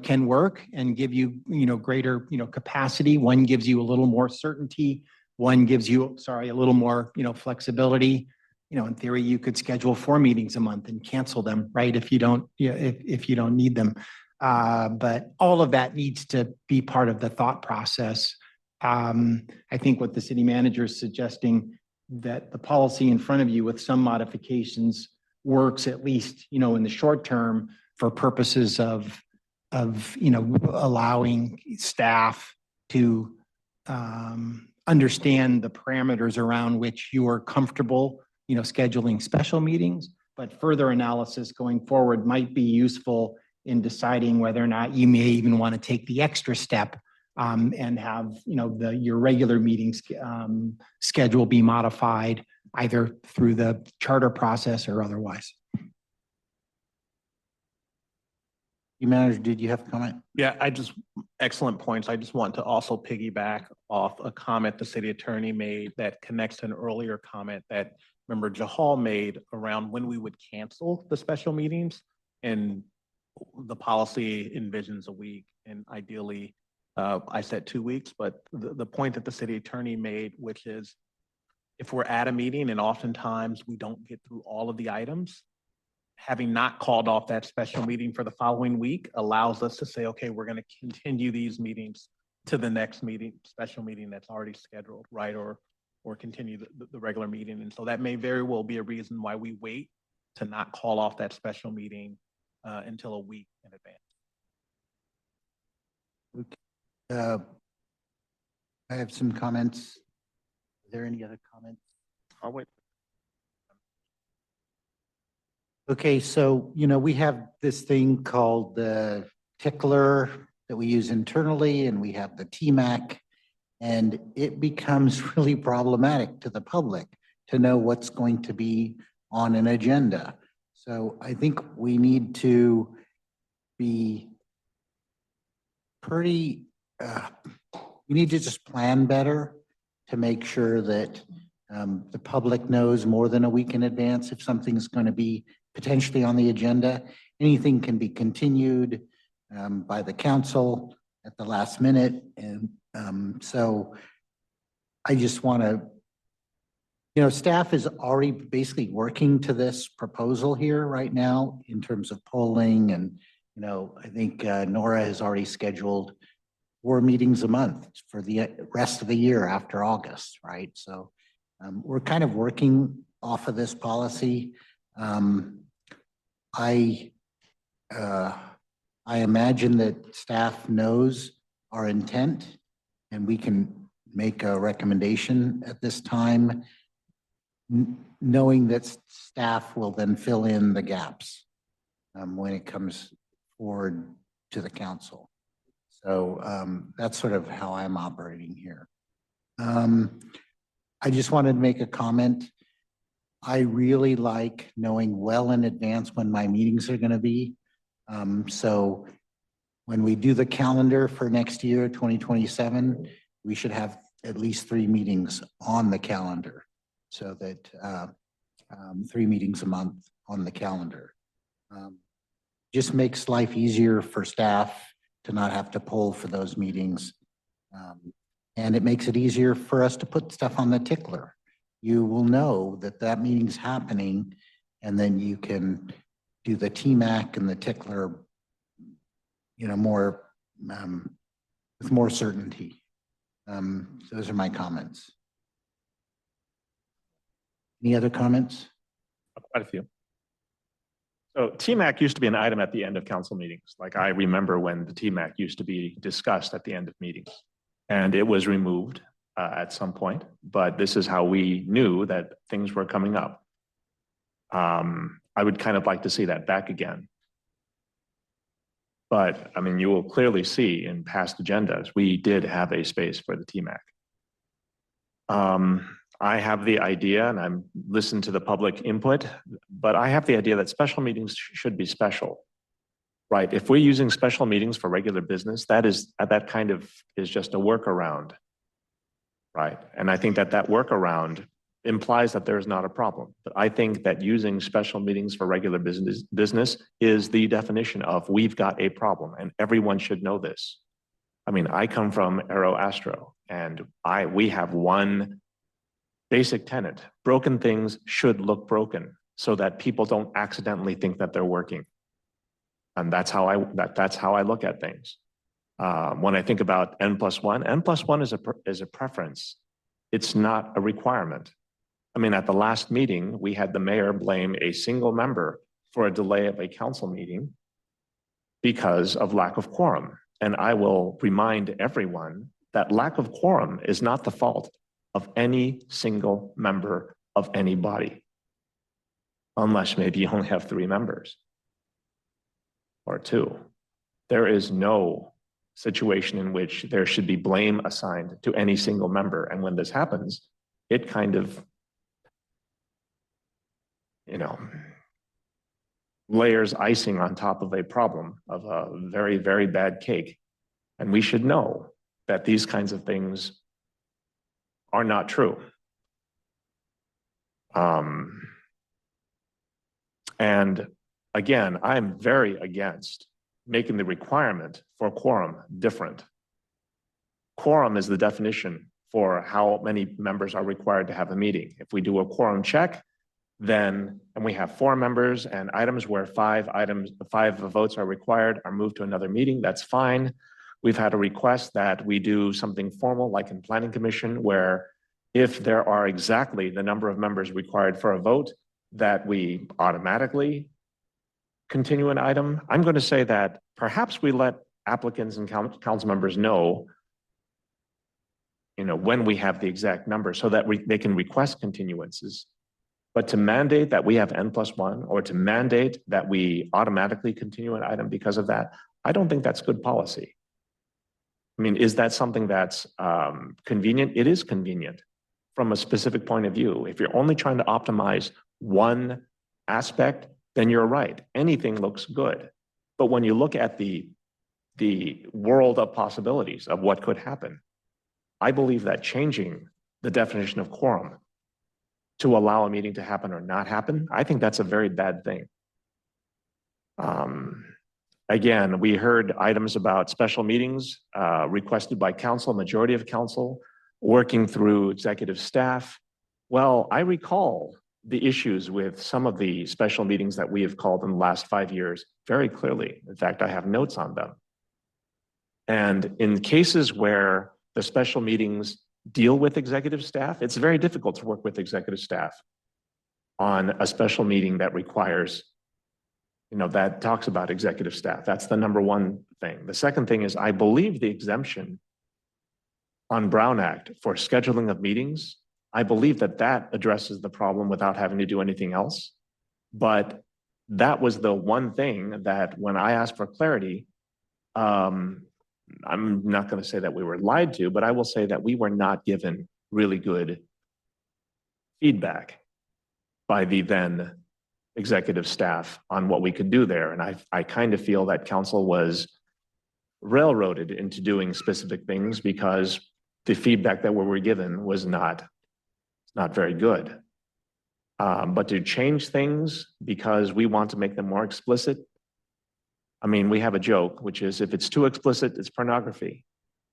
can work and give you, greater, capacity. One gives you a little more certainty. One gives you, a little more, flexibility. In theory, you could schedule 4 meetings a month and cancel them, right? If you don't, if you don't need them. But all of that needs to be part of the thought process. I think what the city manager is suggesting, that the policy in front of you with some modifications works at least, in the short term for purposes of allowing staff to understand the parameters around which you are comfortable, scheduling special meetings. But further analysis going forward might be useful in deciding whether or not you may even want to take the extra step and have, your regular meetings schedule be modified either through the charter process or otherwise. You manager, did you have a comment? Yeah, excellent points. I just want to also piggyback off a comment the city attorney made that connects to an earlier comment that Member Jahal made around when we would cancel the special meetings. And the policy envisions a week, and ideally, I said 2 weeks, but the point that the city attorney made, which is if we're at a meeting and oftentimes we don't get through all of the items, having not called off that special meeting for the following week allows us to say, okay, we're going to continue these meetings to the next meeting, special meeting that's already scheduled, right? Or continue the regular meeting. And so that may very well be a reason why we wait to not call off that special meeting until a week in advance. I have some comments. Are there any other comments? I'll wait. Okay, so, we have this thing called the Tickler that we use internally, and we have the TMAC. And it becomes really problematic to the public to know what's going to be on an agenda. So I think we need to be pretty, we need to just plan better to make sure that the public knows more than a week in advance if something's going to be potentially on the agenda. Anything can be continued by the council at the last minute. And so I just want to, staff is already basically working to this proposal here right now in terms of polling. And, I think Nora has already scheduled 4 meetings a month for the rest of the year after August, right? So we're kind of working off of this policy. I imagine that staff knows our intent and we can make a recommendation at this time, knowing that staff will then fill in the gaps when it comes forward to the council. So that's sort of how I'm operating here. I just wanted to make a comment. I really like knowing well in advance when my meetings are going to be. So when we do the calendar for next year, 2027, we should have at least 3 meetings on the calendar, so that 3 meetings a month on the calendar. Just makes life easier for staff to not have to poll for those meetings. And it makes it easier for us to put stuff on the tickler. You will know that that meeting's happening, and then you can do the TMAC and the tickler, more with more certainty. Those are my comments. Any other comments? Quite a few. So TMAC used to be an item at the end of council meetings. Like I remember when the TMAC used to be discussed at the end of meetings, and it was removed at some point, but this is how we knew that things were coming up. I would kind of like to see that back again. But I mean, you will clearly see in past agendas, we did have a space for the TMAC. I have the idea, and I'm listening to the public input, but I have the idea that special meetings should be special, right? If we're using special meetings for regular business, that kind of is just a workaround, right? And I think that workaround implies that there is not a problem. But I think that using special meetings for regular business is the definition of we've got a problem, and everyone should know this. I mean, I come from Aero Astro, and we have one basic tenet: broken things should look broken so that people don't accidentally think that they're working. And that's how I look at things. When I think about N+1, N+1 is a preference. It's not a requirement. I mean, at the last meeting, we had the mayor blame a single member for a delay of a council meeting because of lack of quorum. And I will remind everyone that lack of quorum is not the fault of any single member of any body, unless maybe you only have 3 members or 2. There is no situation in which there should be blame assigned to any single member. And when this happens, it kind of, layers icing on top of a problem of a very, very bad cake. And we should know that these kinds of things are not true. And again, I'm very against making the requirement for quorum different. Quorum is the definition for how many members are required to have a meeting. If we do a quorum check, and we have 4 members and items where 5 votes are required are moved to another meeting, that's fine. We've had a request that we do something formal, like in Planning Commission, where if there are exactly the number of members required for a vote, that we automatically continue an item. I'm going to say that perhaps we let applicants and council members know, when we have the exact number so that they can request continuances. But to mandate that we have N+1 or to mandate that we automatically continue an item because of that, I don't think that's good policy. I mean, is that something that's convenient? It is convenient from a specific point of view. If you're only trying to optimize one aspect, then you're right. Anything looks good. But when you look at the world of possibilities of what could happen, I believe that changing the definition of quorum to allow a meeting to happen or not happen, I think that's a very bad thing. Again, we heard items about special meetings requested by council, majority of council, working through executive staff. Well, I recall the issues with some of the special meetings that we have called in the last 5 years very clearly. In fact, I have notes on them. And in cases where the special meetings deal with executive staff, it's very difficult to work with executive staff on a special meeting that requires, that talks about executive staff. That's the number one thing. The second thing is I believe the exemption on Brown Act for scheduling of meetings, I believe that addresses the problem without having to do anything else. But that was the one thing that when I asked for clarity, I'm not going to say that we were lied to, but I will say that we were not given really good feedback by the then executive staff on what we could do there. And I kind of feel that council was railroaded into doing specific things because the feedback that we were given was not very good. But to change things because we want to make them more explicit, I mean, we have a joke, which is if it's too explicit, it's pornography.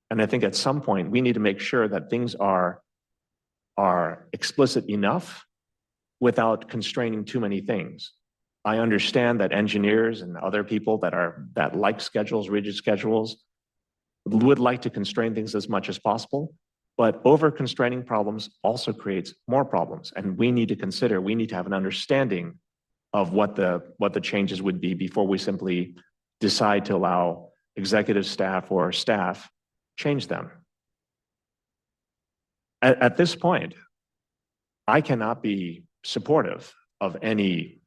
And I think at some point we need to make sure that things are explicit enough without constraining too many things. I understand that engineers and other people that like schedules, rigid schedules, would like to constrain things as much as possible, but over constraining problems also creates more problems. And we need to have an understanding of what the changes would be before we simply decide to allow executive staff or staff change them. At this point, I cannot be supportive of any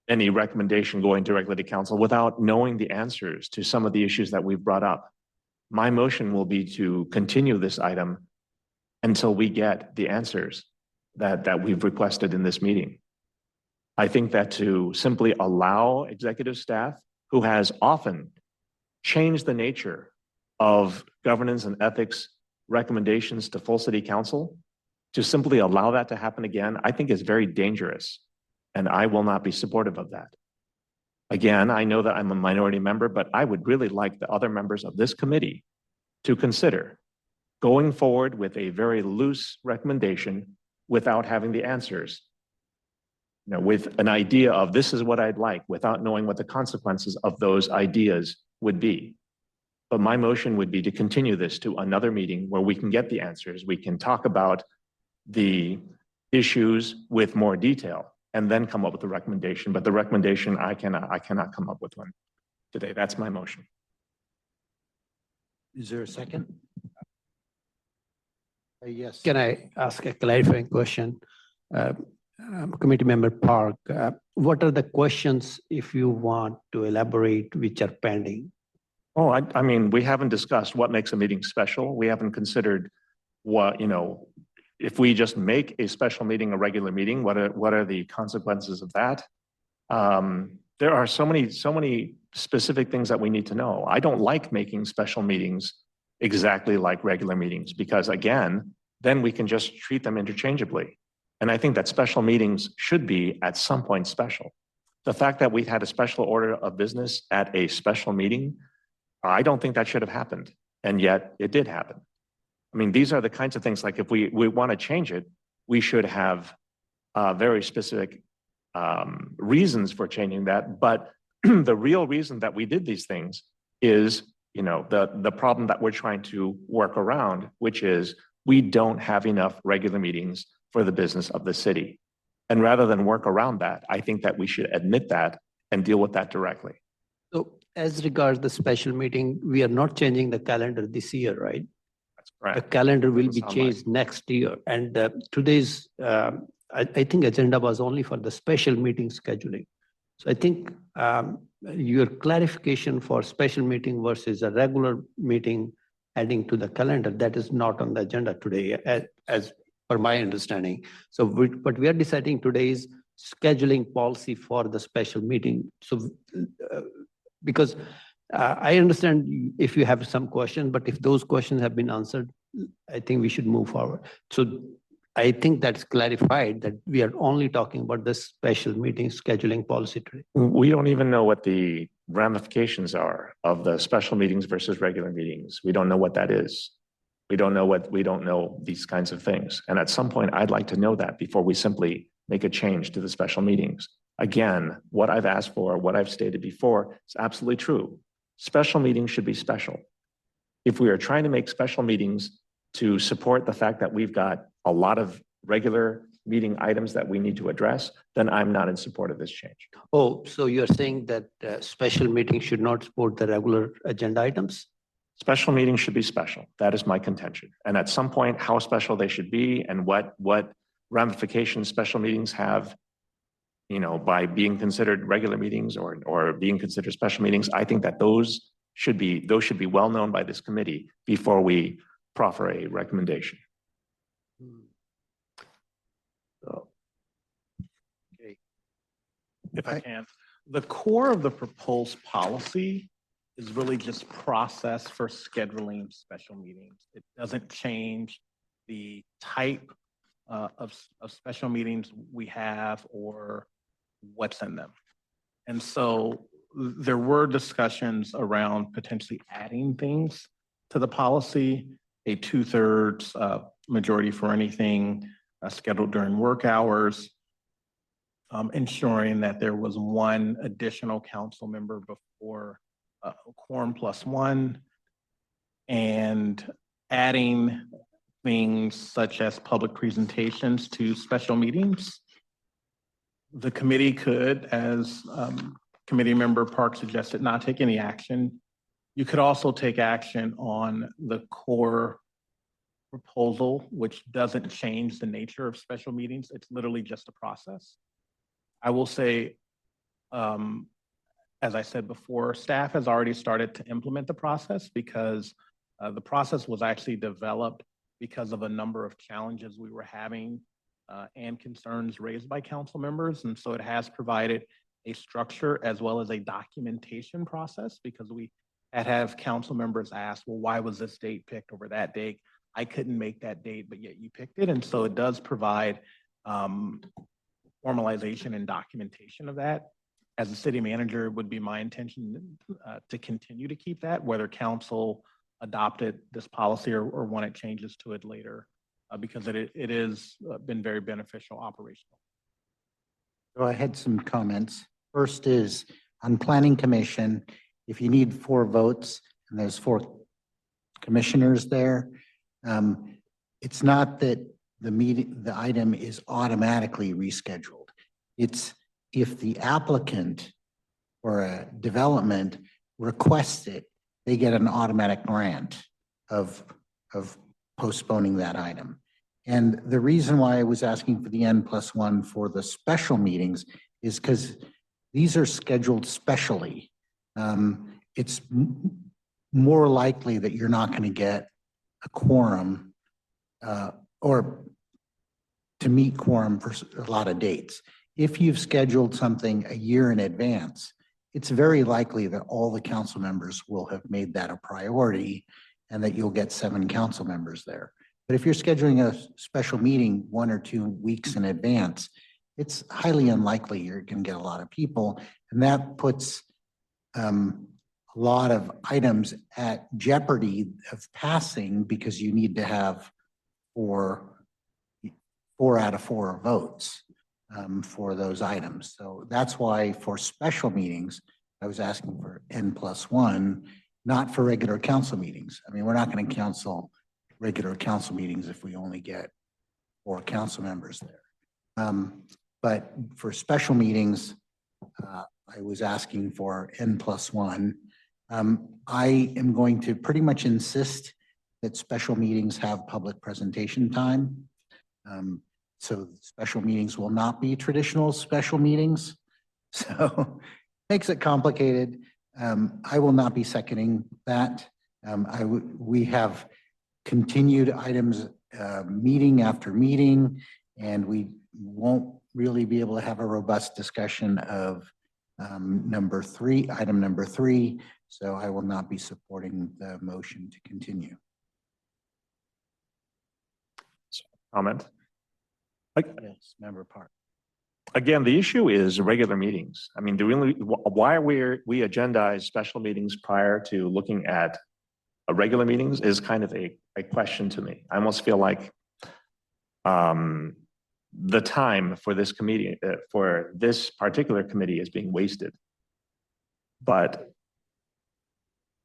recommendation going directly to council without knowing the answers to some of the issues that we've brought up. My motion will be to continue this item until we get the answers that we've requested in this meeting. I think that to simply allow executive staff, who has often changed the nature of governance and ethics recommendations to full city council, to simply allow that to happen again, I think is very dangerous. And I will not be supportive of that. Again, I know that I'm a minority member, but I would really like the other members of this committee to consider going forward with a very loose recommendation without having the answers. With an idea of this is what I'd like without knowing what the consequences of those ideas would be. But my motion would be to continue this to another meeting where we can get the answers. We can talk about the issues with more detail and then come up with a recommendation. But the recommendation, I cannot come up with one today. That's my motion. Is there a second? Yes. Can I ask a clarifying question? Committee Member Park, what are the questions, if you want to elaborate, which are pending? Oh, I mean, we haven't discussed what makes a meeting special. We haven't considered what, if we just make a special meeting a regular meeting, what are the consequences of that? There are so many specific things that we need to know. I don't like making special meetings exactly like regular meetings because, again, then we can just treat them interchangeably. And I think that special meetings should be at some point special. The fact that we've had a special order of business at a special meeting, I don't think that should have happened. And yet it did happen. I mean, these are the kinds of things like if we want to change it, we should have very specific reasons for changing that. But the real reason that we did these things is, the problem that we're trying to work around, which is we don't have enough regular meetings for the business of the city. And rather than work around that, I think that we should admit that and deal with that directly. So as regards the special meeting, we are not changing the calendar this year, right? That's correct. The calendar will be Sound changed next year. And today's, I think agenda was only for the special meeting scheduling. So I think your clarification for special meeting versus a regular meeting adding to the calendar, that is not on the agenda today, as per my understanding. So what we are deciding today is scheduling policy for the special meeting. So because I understand if you have some questions, but if those questions have been answered, I think we should move forward. So I think that's clarified that we are only talking about this special meeting scheduling policy today. We don't even know what the ramifications are of the special meetings versus regular meetings. We don't know what that is. We don't know these kinds of things. And at some point, I'd like to know that before we simply make a change to the special meetings. Again, what I've asked for, what I've stated before is absolutely true. Special meetings should be special. If we are trying to make special meetings to support the fact that we've got a lot of regular meeting items that we need to address, then I'm not in support of this change. Oh, so you're saying that special meetings should not support the regular agenda items? Special meetings should be special. That is my contention. And at some point, how special they should be and what ramifications special meetings have, by being considered regular meetings or being considered special meetings, I think that those should be well known by this committee before we proffer a recommendation. So, okay. If I can, the core of the proposed policy is really just process for scheduling special meetings. It doesn't change the type of special meetings we have or what's in them. And so there were discussions around potentially adding things to the policy, a 2/3 majority for anything scheduled during work hours, ensuring that there was one additional council member before quorum +1, and adding things such as public presentations to special meetings. The committee could, as Committee Member Park suggested, not take any action. You could also take action on the core proposal, which doesn't change the nature of special meetings. It's literally just a process. I will say, as I said before, staff has already started to implement the process because the process was actually developed because of a number of challenges we were having and concerns raised by council members. And so it has provided a structure as well as a documentation process, because we have council members ask, well, why was this date picked over that date? I couldn't make that date, but yet you picked it. And so it does provide formalization and documentation of that. As a city manager, it would be my intention to continue to keep that, whether council adopted this policy or wanted changes to it later, because it has been very beneficial operational. So I had some comments. First is on Planning Commission, if you need 4 votes and there's 4 commissioners there, it's not that the item is automatically rescheduled. It's if the applicant or a development requests it, they get an automatic grant of postponing that item. And the reason why I was asking for the N+1 for the special meetings is because these are scheduled specially. It's more likely that you're not going to get a quorum or to meet quorum for a lot of dates. If you've scheduled something a year in advance, it's very likely that all the council members will have made that a priority and that you'll get 7 council members there. But if you're scheduling a special meeting 1 or 2 weeks in advance, it's highly unlikely you're going to get a lot of people. And that puts a lot of items at jeopardy of passing because you need to have 4 out of 4 votes for those items. So that's why for special meetings, I was asking for N+1, not for regular council meetings. I mean, we're not going to cancel regular council meetings if we only get 4 council members there. But for special meetings, I was asking for N+1. I am going to pretty much insist that special meetings have public presentation time. So special meetings will not be traditional special meetings. So makes it complicated. I will not be seconding that. We have continued items, meeting after meeting, and we won't really be able to have a robust discussion of item number 3. So I will not be supporting the motion to continue. Comment? Yes, Member Park. Again, the issue is regular meetings. I mean, why are we agendize special meetings prior to looking at regular meetings is kind of a question to me. I almost feel like the time for this committee, for this particular committee is being wasted. But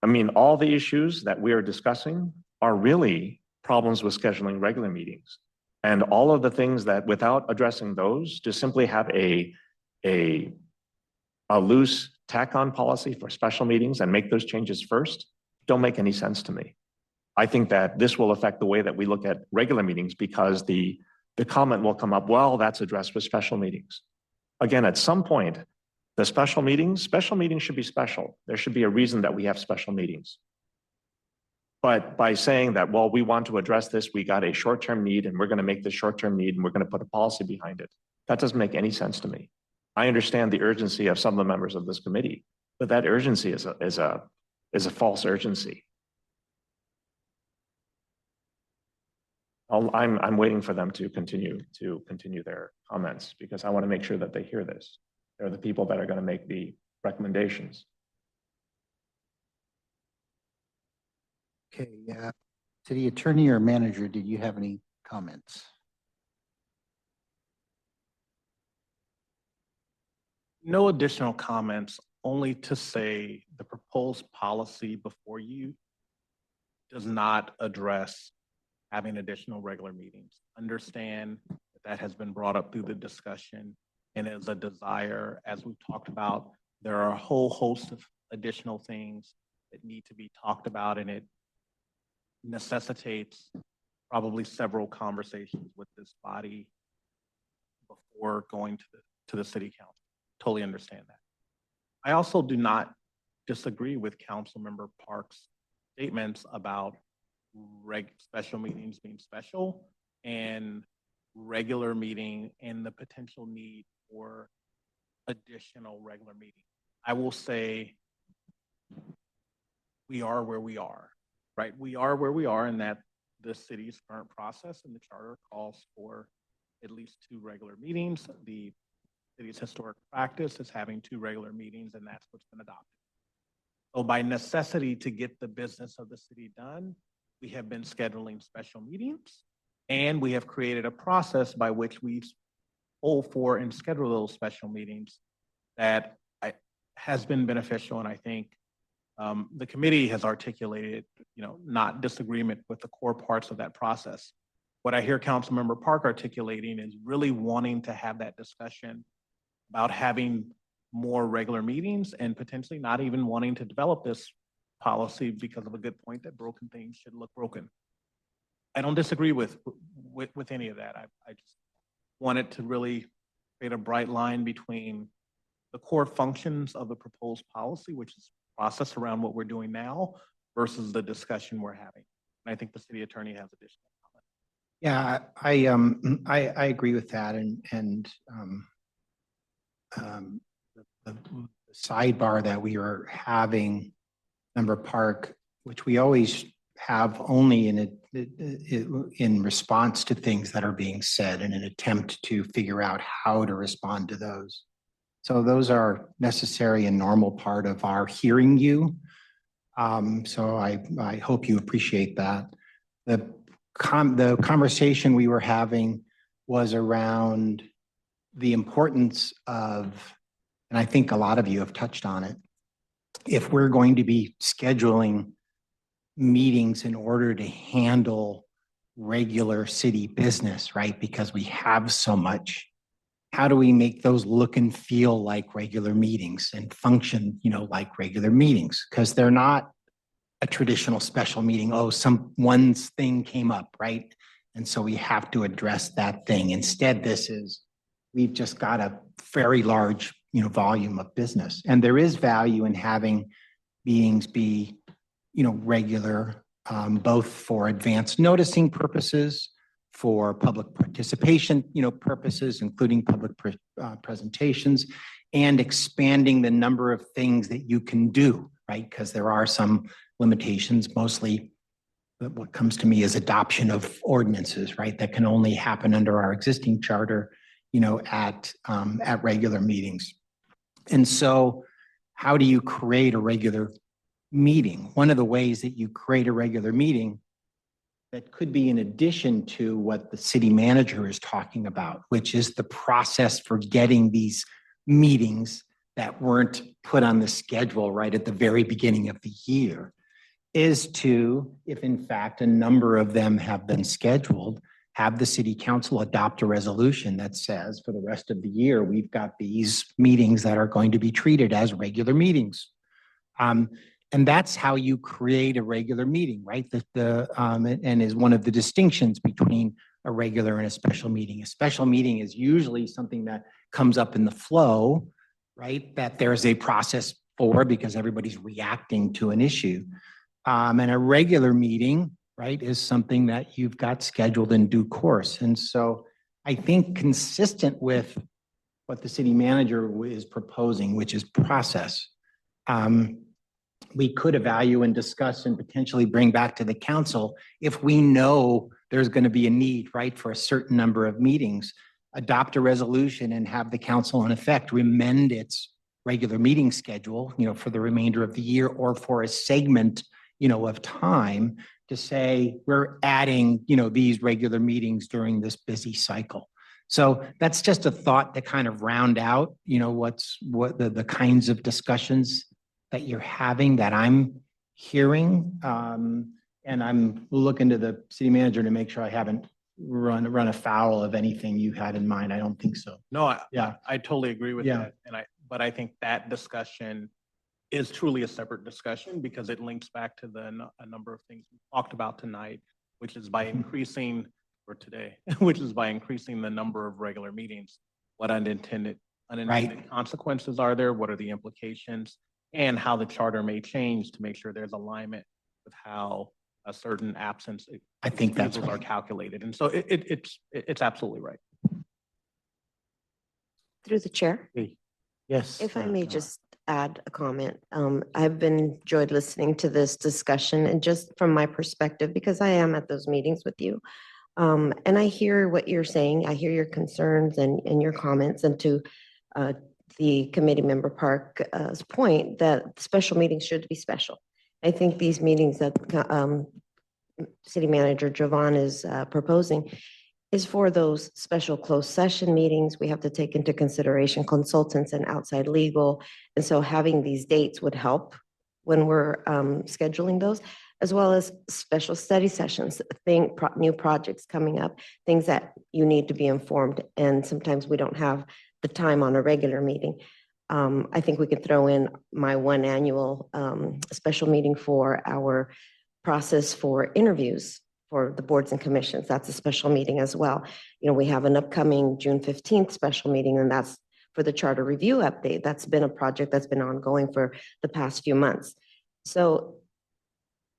I mean, all the issues that we are discussing are really problems with scheduling regular meetings. And all of the things that without addressing those, to simply have a loose tack-on policy for special meetings and make those changes first, don't make any sense to me. I think that this will affect the way that we look at regular meetings because the comment will come up, well, that's addressed with special meetings. Again, at some point, the special meetings should be special. There should be a reason that we have special meetings. But by saying that, well, we want to address this, we got a short-term need and we're going to make this short-term need and we're going to put a policy behind it. That doesn't make any sense to me. I understand the urgency of some of the members of this committee, but that urgency is a false urgency. I'm waiting for them to continue their comments because I want to make sure that they hear this. They're the people that are going to make the recommendations. Okay, City Attorney or Manager, did you have any comments? No additional comments, only to say the proposed policy before you does not address having additional regular meetings. Understand that has been brought up through the discussion and is a desire, as we've talked about, there are a whole host of additional things that need to be talked about, and it necessitates probably several conversations with this body before going to the city council. Totally understand that. I also do not disagree with Councilmember Park's statements about special meetings being special and regular meeting and the potential need for additional regular meeting. I will say we are where we are, right? We are where we are in that the city's current process and the charter calls for at least 2 regular meetings. The city's historic practice is having 2 regular meetings, and that's what's been adopted. So by necessity to get the business of the city done, we have been scheduling special meetings, and we have created a process by which we poll for and schedule those special meetings that has been beneficial. And I think the committee has articulated, not disagreement with the core parts of that process. What I hear Councilmember Park articulating is really wanting to have that discussion about having more regular meetings and potentially not even wanting to develop this policy because of a good point that broken things should look broken. I don't disagree with any of that. I just wanted to really create a bright line between the core functions of the proposed policy, which is process around what we're doing now, versus the discussion we're having. And I think the city attorney has additional comment. Yeah, I agree with that, and the sidebar that we are having, Member Park, which we always have only in response to things that are being said in an attempt to figure out how to respond to those. So those are necessary and normal part of our hearing you. So I hope you appreciate that. The conversation we were having was around the importance of, and I think a lot of you have touched on it, if we're going to be scheduling meetings in order to handle regular city business, right? Because we have so much, how do we make those look and feel like regular meetings and function, like regular meetings? Because they're not a traditional special meeting. Oh, one's thing came up, right? And so we have to address that thing. Instead, we've just got a very large, volume of business. And there is value in having meetings be, regular, both for advanced noticing purposes, for public participation, purposes, including public presentations, and expanding the number of things that you can do, right? Because there are some limitations, mostly what comes to me is adoption of ordinances, right? That can only happen under our existing charter, at regular meetings. And so how do you create a regular meeting? One of the ways that you create a regular meeting that could be in addition to what the city manager is talking about, which is the process for getting these meetings that weren't put on the schedule right at the very beginning of the year, is to, if in fact a number of them have been scheduled, have the city council adopt a resolution that says for the rest of the year, we've got these meetings that are going to be treated as regular meetings. And that's how you create a regular meeting, right? And is one of the distinctions between a regular and a special meeting. A special meeting is usually something that comes up in the flow, right? That there's a process for because everybody's reacting to an issue. And a regular meeting, right, is something that you've got scheduled in due course. And so I think consistent with what the city manager is proposing, which is process, we could evaluate and discuss and potentially bring back to the council if we know there's going to be a need, right, for a certain number of meetings, adopt a resolution and have the council in effect amend its regular meeting schedule, for the remainder of the year or for a segment, of time to say we're adding, these regular meetings during this busy cycle. So that's just a thought to kind of round out, what the kinds of discussions that you're having that I'm hearing. And I'm looking to the city manager to make sure I haven't run afoul of anything you had in mind. I don't think so. No, Yeah. I totally agree with Yeah. that. But I think that discussion is truly a separate discussion because it links back to a number of things we talked about tonight, which is by increasing, or today, which is by increasing the number of regular meetings, what unintended consequences are there? What are the implications? And how the charter may change to make sure there's alignment with how a certain absence I think that's are calculated. And so it's absolutely right. Through the chair, Yes. if I may just add a comment. I've enjoyed listening to this discussion and just from my perspective, because I am at those meetings with you. And I hear what you're saying. I hear your concerns and your comments, and to the committee member Park's point that special meetings should be special. I think these meetings that City Manager Jovan is proposing is for those special closed session meetings. We have to take into consideration consultants and outside legal. And so having these dates would help when we're scheduling those, as well as special study sessions, new projects coming up, things that you need to be informed. And sometimes we don't have the time on a regular meeting. I think we could throw in my one annual special meeting for our process for interviews for the boards and commissions. That's a special meeting as well. We have an upcoming June 15th special meeting, and that's for the charter review update. That's been a project that's been ongoing for the past few months. So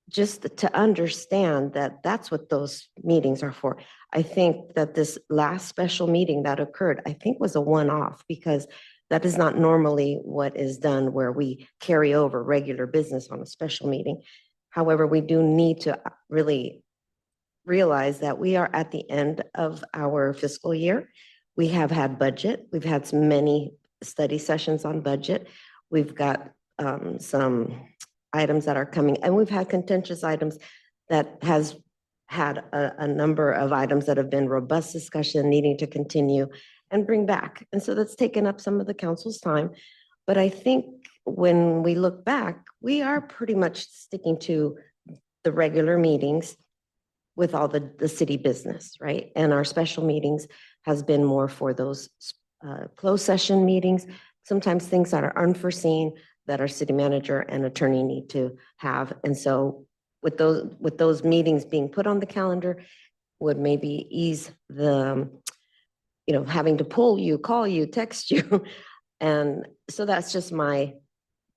just to understand that that's what those meetings are for. I think that this last special meeting that occurred, I think was a one-off, because that is not normally what is done where we carry over regular business on a special meeting. However, we do need to really realize that we are at the end of our fiscal year. We have had budget. We've had many study sessions on budget. We've got some items that are coming, and we've had contentious items that has had a number of items that have been robust discussion needing to continue and bring back. And so that's taken up some of the council's time. But I think when we look back, we are pretty much sticking to the regular meetings with all the city business, right? And our special meetings has been more for those closed session meetings, sometimes things that are unforeseen that our city manager and attorney need to have. And so with those meetings being put on the calendar would maybe ease the, having to pull you, call you, text you And so that's just my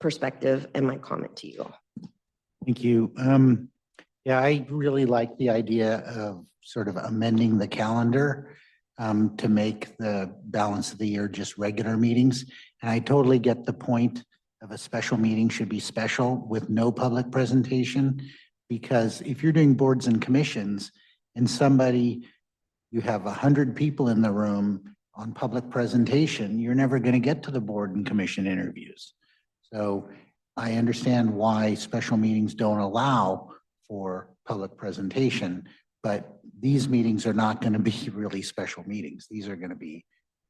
perspective and my comment to you all. Thank you. Yeah, I really like the idea of sort of amending the calendar to make the balance of the year just regular meetings. And I totally get the point of a special meeting should be special with no public presentation. Because if you're doing boards and commissions and you have 100 people in the room on public presentation, you're never going to get to the board and commission interviews. So I understand why special meetings don't allow for public presentation, but these meetings are not going to be really special meetings. These are going to be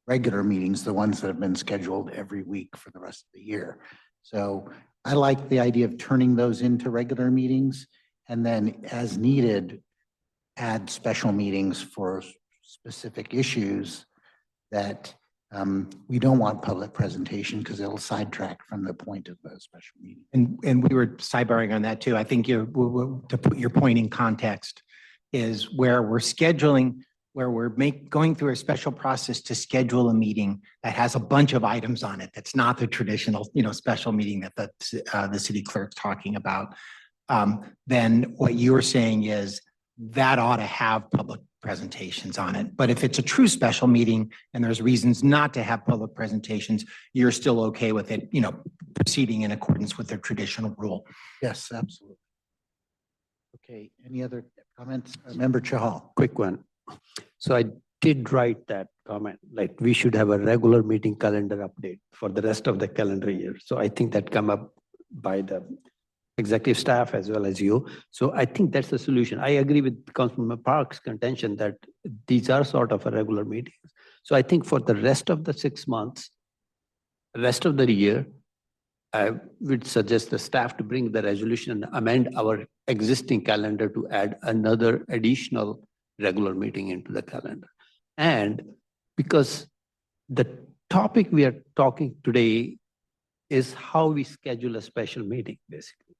regular meetings, the ones that have been scheduled every week for the rest of the year. So I like the idea of turning those into regular meetings and then as needed, add special meetings for specific issues that we don't want public presentation because it'll sidetrack from the point of the special meeting. And we were sidebarring on that too. I think to put your point in context is where we're scheduling, where we're going through a special process to schedule a meeting that has a bunch of items on it. That's not the traditional, special meeting that the city clerk's talking about. Then what you're saying is that ought to have public presentations on it. But if it's a true special meeting and there's reasons not to have public presentations, you're still okay with it, proceeding in accordance with their traditional rule. Yes, absolutely. Okay, any other comments? Member Chahal. Quick one. So I did write that comment, like we should have a regular meeting calendar update for the rest of the calendar year. So I think that come up by the executive staff as well as you. So I think that's the solution. I agree with Councilman Park's contention that these are sort of a regular meetings. So I think for the rest of the 6 months, rest of the year, I would suggest the staff to bring the resolution and amend our existing calendar to add another additional regular meeting into the calendar. And because the topic we are talking today is how we schedule a special meeting, basically.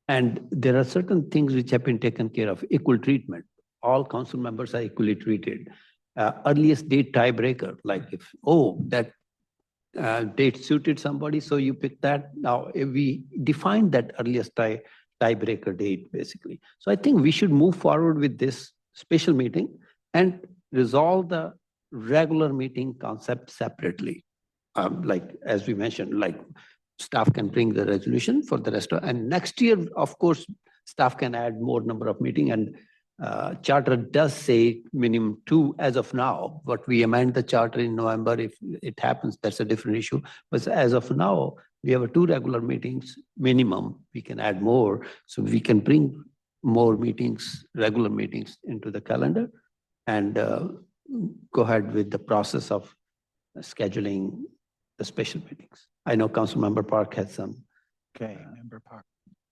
And there are certain things which have been taken care of, equal treatment. All council members are equally treated. Earliest date tiebreaker, like if, that date suited somebody, so you pick that. Now, if we define that earliest tiebreaker date, basically. So I think we should move forward with this special meeting and resolve the regular meeting concept separately. Like, as we mentioned, like staff can bring the resolution for the rest of, and next year, of course, staff can add more number of meeting, and charter does say minimum 2 as of now, but we amend the charter in November. If it happens, that's a different issue. But as of now, we have 2 regular meetings minimum. We can add more, so we can bring more meetings, regular meetings into the calendar and go ahead with the process of scheduling the special meetings. I know Councilmember Park had some. Okay, Member Park.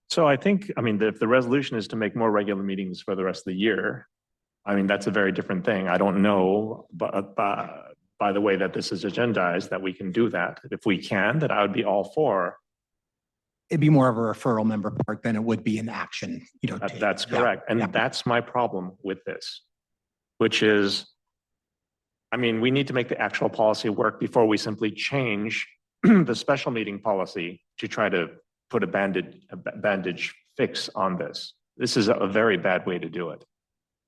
So I think, if the resolution is to make more regular meetings for the rest of the year, that's a very different thing. I don't know, but by the way that this is agendized, that we can do that. If we can, then I would be all for. It'd be more of a referral, Member Park, than it would be an action. That's correct. And that's my problem with this, which is, we need to make the actual policy work before we simply change the special meeting policy to try to put a bandage fix on this. This is a very bad way to do it.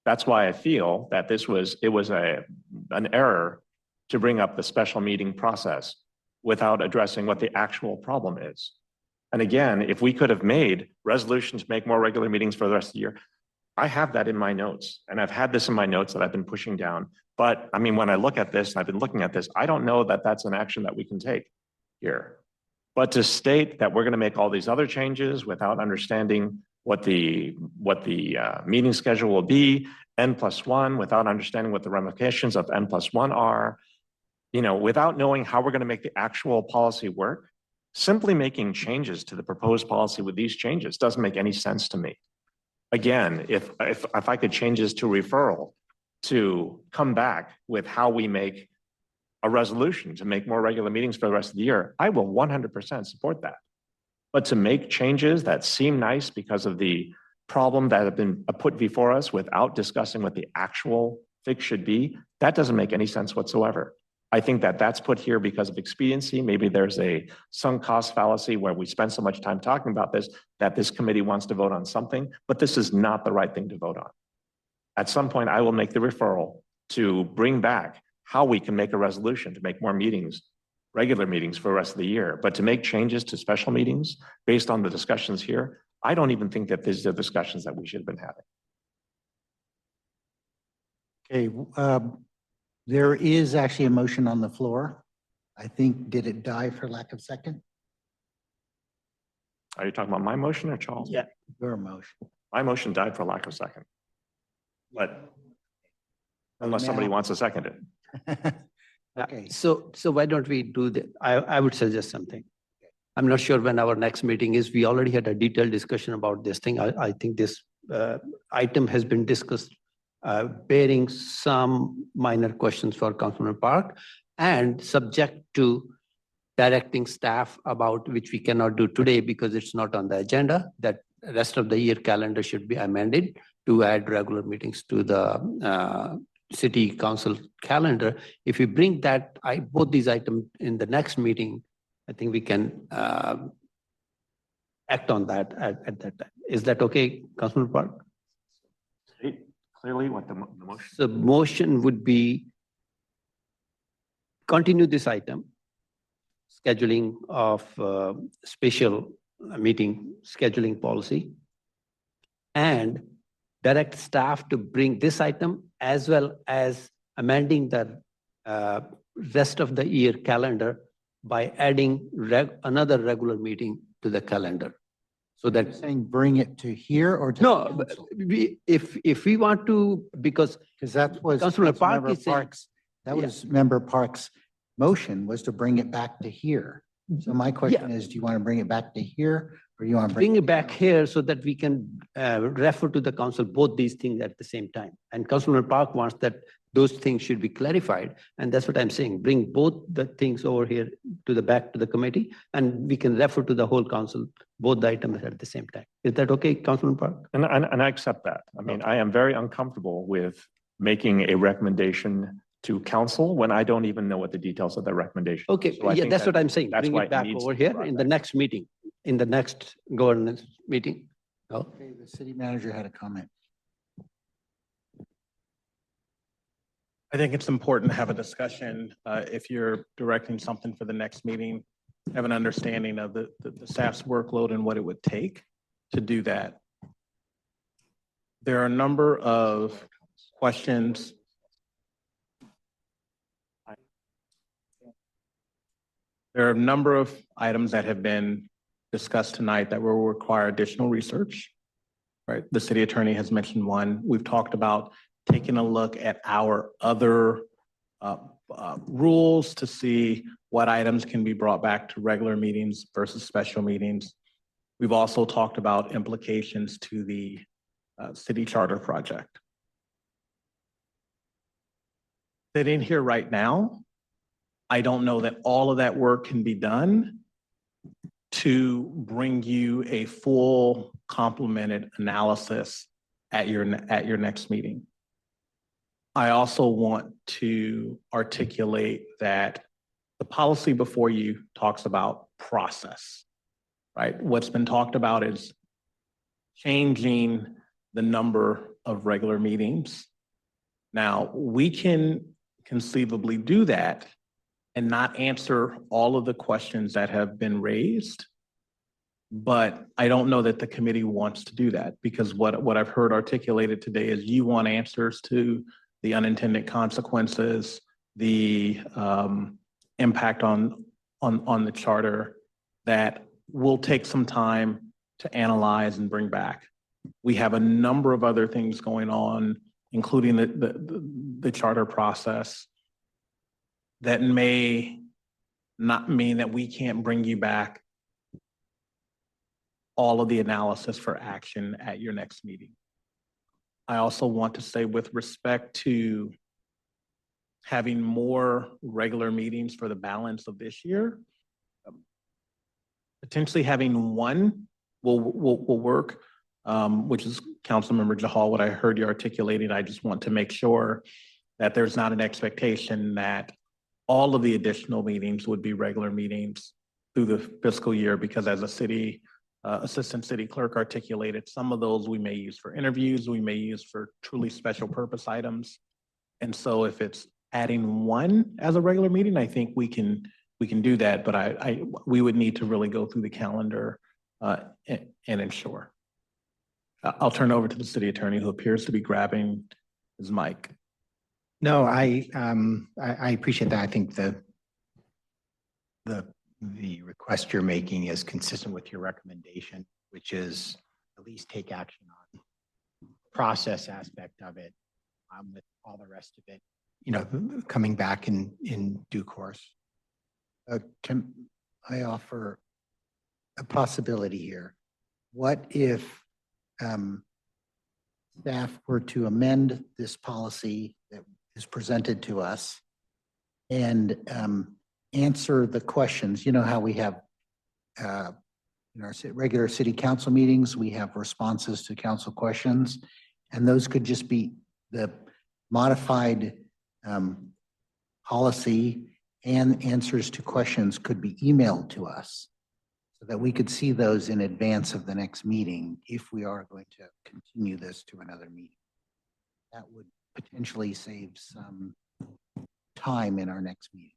That's why I feel that it was an error to bring up the special meeting process without addressing what the actual problem is. And again, if we could have made resolutions to make more regular meetings for the rest of the year, I have that in my notes, and I've had this in my notes that I've been pushing down. But when I look at this, and I've been looking at this, I don't know that that's an action that we can take here. But to state that we're going to make all these other changes without understanding what the meeting schedule will be, N+1, without understanding what the ramifications of N+1 are, without knowing how we're going to make the actual policy work, simply making changes to the proposed policy with these changes doesn't make any sense to me. Again, if I could change this to referral, to come back with how we make a resolution to make more regular meetings for the rest of the year, I will 100% support that. But to make changes that seem nice because of the problem that have been put before us without discussing what the actual fix should be, that doesn't make any sense whatsoever. I think that that's put here because of expediency. Maybe there's a sunk cost fallacy where we spend so much time talking about this, that this committee wants to vote on something, but this is not the right thing to vote on. At some point, I will make the referral to bring back how we can make a resolution to make more meetings, regular meetings for the rest of the year. But to make changes to special meetings based on the discussions here, I don't even think that these are discussions that we should have been having. Okay, there is actually a motion on the floor. I think, did it die for lack of second? Are you talking about my motion or Charles? Yeah. Your motion. My motion died for lack of second. But unless somebody Now- wants to second it. Okay. So why don't we do that? I would suggest something. I'm not sure when our next meeting is. We already had a detailed discussion about this thing. I think this item has been discussed, bearing some minor questions for Councilman Park and subject to directing staff about which we cannot do today because it's not on the agenda, that rest of the year calendar should be amended to add regular meetings to the city council calendar. If we bring that, both these items in the next meeting, I think we can act on that at that time. Is that okay, Councilman Park? State clearly what the motion. The motion would be continue this item, scheduling of special meeting scheduling policy, and direct staff to bring this item as well as amending the rest of the year calendar by adding another regular meeting to the calendar. So You're that, saying bring it to here or to the no, but council? if we want to, because Because that was. Councilman Park Councilmember is saying- Parks- That Yeah. was Member Park's motion, was to bring it back to here. So my question is, do you want to bring it back to here or you want to bring bring it back here so that we can refer to the council both these things at the same time. And Councilman Park wants that those things should be clarified. And that's what I'm saying. Bring both the things over here to the back to the committee and we can refer to the whole council, both the items at the same time. Is that okay, Councilman Park? And I accept that. I mean, I am very uncomfortable with making a recommendation to council when I don't even know what the details of the recommendation. is. Okay, So I yeah, think that's that what I'm saying. that's Bring why it back needs over to be here brought in the back. next meeting, in the next governance meeting. No? Okay, the city manager had a comment. I think it's important to have a discussion, if you're directing something for the next meeting, have an understanding of the staff's workload and what it would take to do that. There are a number of questions. There are a number of items that have been discussed tonight that will require additional research. Right? The city attorney has mentioned one. We've talked about taking a look at our other rules to see what items can be brought back to regular meetings versus special meetings. We've also talked about implications to the city charter project. Sitting here right now, I don't know that all of that work can be done to bring you a full complemented analysis at your next meeting. I also want to articulate that the policy before you talks about process, right? What's been talked about is changing the number of regular meetings. Now, we can conceivably do that and not answer all of the questions that have been raised. But I don't know that the committee wants to do that because what I've heard articulated today is you want answers to the unintended consequences, the impact on the charter that will take some time to analyze and bring back. We have a number of other things going on, including the charter process that may not mean that we can't bring you back all of the analysis for action at your next meeting. I also want to say with respect to having more regular meetings for the balance of this year, potentially having one will work, which is Councilmember Jahal, what I heard you articulating. I just want to make sure that there's not an expectation that all of the additional meetings would be regular meetings through the fiscal year, because as a city, assistant city clerk articulated, some of those we may use for interviews, we may use for truly special purpose items. And so if it's adding one as a regular meeting, I think we can do that, but we would need to really go through the calendar and ensure. I'll turn it over to the city attorney, who appears to be grabbing his mic. No, I appreciate that. I think the request you're making is consistent with your recommendation, which is at least take action on the process aspect of it, with all the rest of it, coming back in due course. Can I offer a possibility here? What if staff were to amend this policy that is presented to us and answer the questions? You know how we have in our regular city council meetings, we have responses to council questions, and those could just be the modified policy, and answers to questions could be emailed to us so that we could see those in advance of the next meeting if we are going to continue this to another meeting. That would potentially save some time in our next meeting.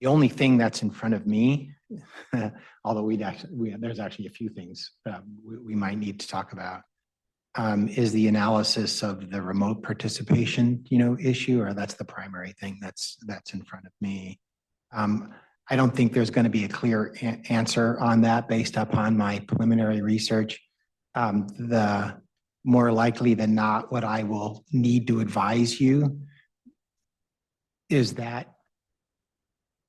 The only thing that's in front of me, although there's actually a few things we might need to talk about, is the analysis of the remote participation, issue, or that's the primary thing that's in front of me. I don't think there's going to be a clear answer on that based upon my preliminary research. The more likely than not, what I will need to advise you is that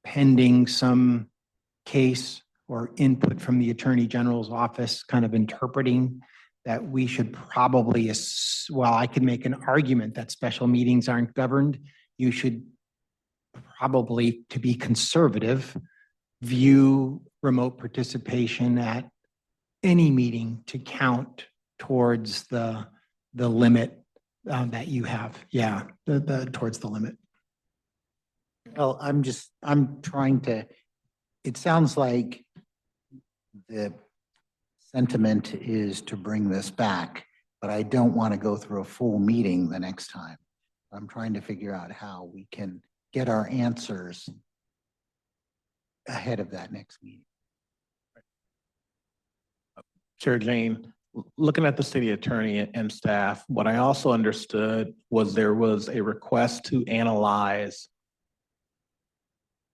pending some case or input from the Attorney General's office kind of interpreting that we should probably, well, I can make an argument that special meetings aren't governed. You should probably, to be conservative, view remote participation at any meeting to count towards the limit that you have. Yeah, towards the limit. Well, I'm trying to, it sounds like the sentiment is to bring this back, but I don't want to go through a full meeting the next time. I'm trying to figure out how we can get our answers ahead of that next meeting. Chair Jane, looking at the city attorney and staff, what I also understood was there was a request to analyze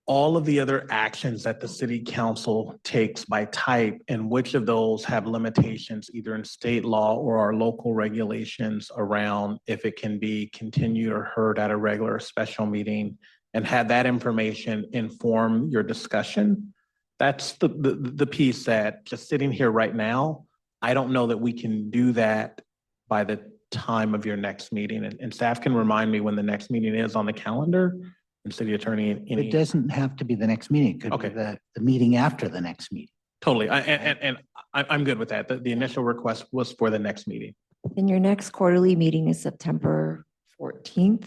all of the other actions that the city council takes by type, and which of those have limitations either in state law or our local regulations around if it can be continued or heard at a regular or special meeting, and had that information inform your discussion. That's the piece that, just sitting here right now, I don't know that we can do that by the time of your next meeting. And staff can remind me when the next meeting is on the calendar. And city attorney, It doesn't have to be the next meeting. It could be the meeting after the next meeting. Totally. I'm good with that. The initial request was for the next meeting. And your next quarterly meeting is September 14th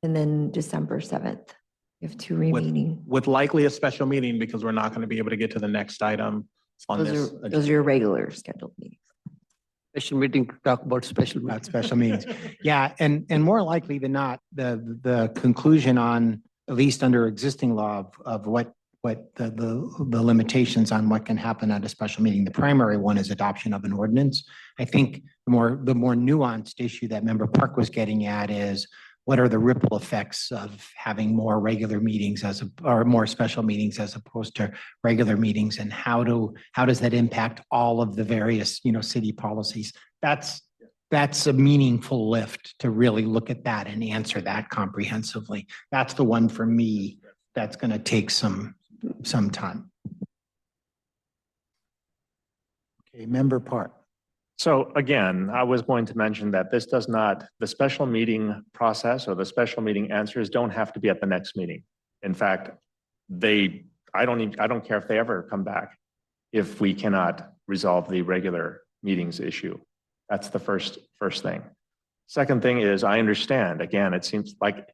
and then December 7th. You have two remaining. With likely a special meeting, because we're not going to be able to get to the next item on this. Those are your regular scheduled meetings. Special meeting to talk about special About meetings. special meetings. Yeah, and more likely than not, the conclusion on, at least under existing law, of what the limitations on what can happen at a special meeting. The primary one is adoption of an ordinance. I think the more nuanced issue that Member Park was getting at is, what are the ripple effects of having more regular meetings or more special meetings as opposed to regular meetings, and how does that impact all of the various, city policies? That's a meaningful lift to really look at that and answer that comprehensively. That's the one for me that's going to take some time. Okay, Member Park. So again, I was going to mention that this does not, the special meeting process or the special meeting answers don't have to be at the next meeting. In fact, I don't care if they ever come back if we cannot resolve the regular meetings issue. That's the first thing. Second thing is, I understand, again, it seems like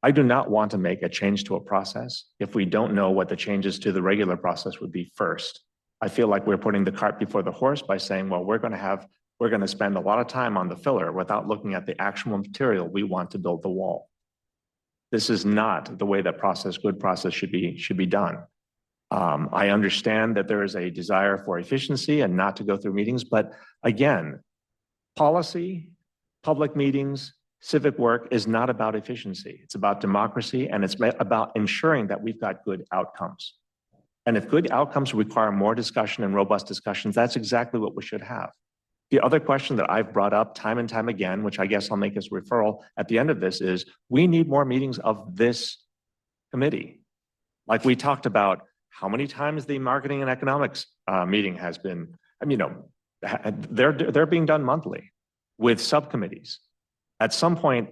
I do not want to make a change to a process if we don't know what the changes to the regular process would be first. I feel like we're putting the cart before the horse by saying, well, we're going to spend a lot of time on the filler without looking at the actual material we want to build the wall. This is not the way that good process should be done. I understand that there is a desire for efficiency and not to go through meetings, but again, policy, public meetings, civic work is not about efficiency. It's about democracy, and it's about ensuring that we've got good outcomes. And if good outcomes require more discussion and robust discussions, that's exactly what we should have. The other question that I've brought up time and time again, which I guess I'll make as a referral at the end of this, is we need more meetings of this committee. Like we talked about how many times the marketing and economics meeting has been, they're being done monthly with subcommittees. At some point,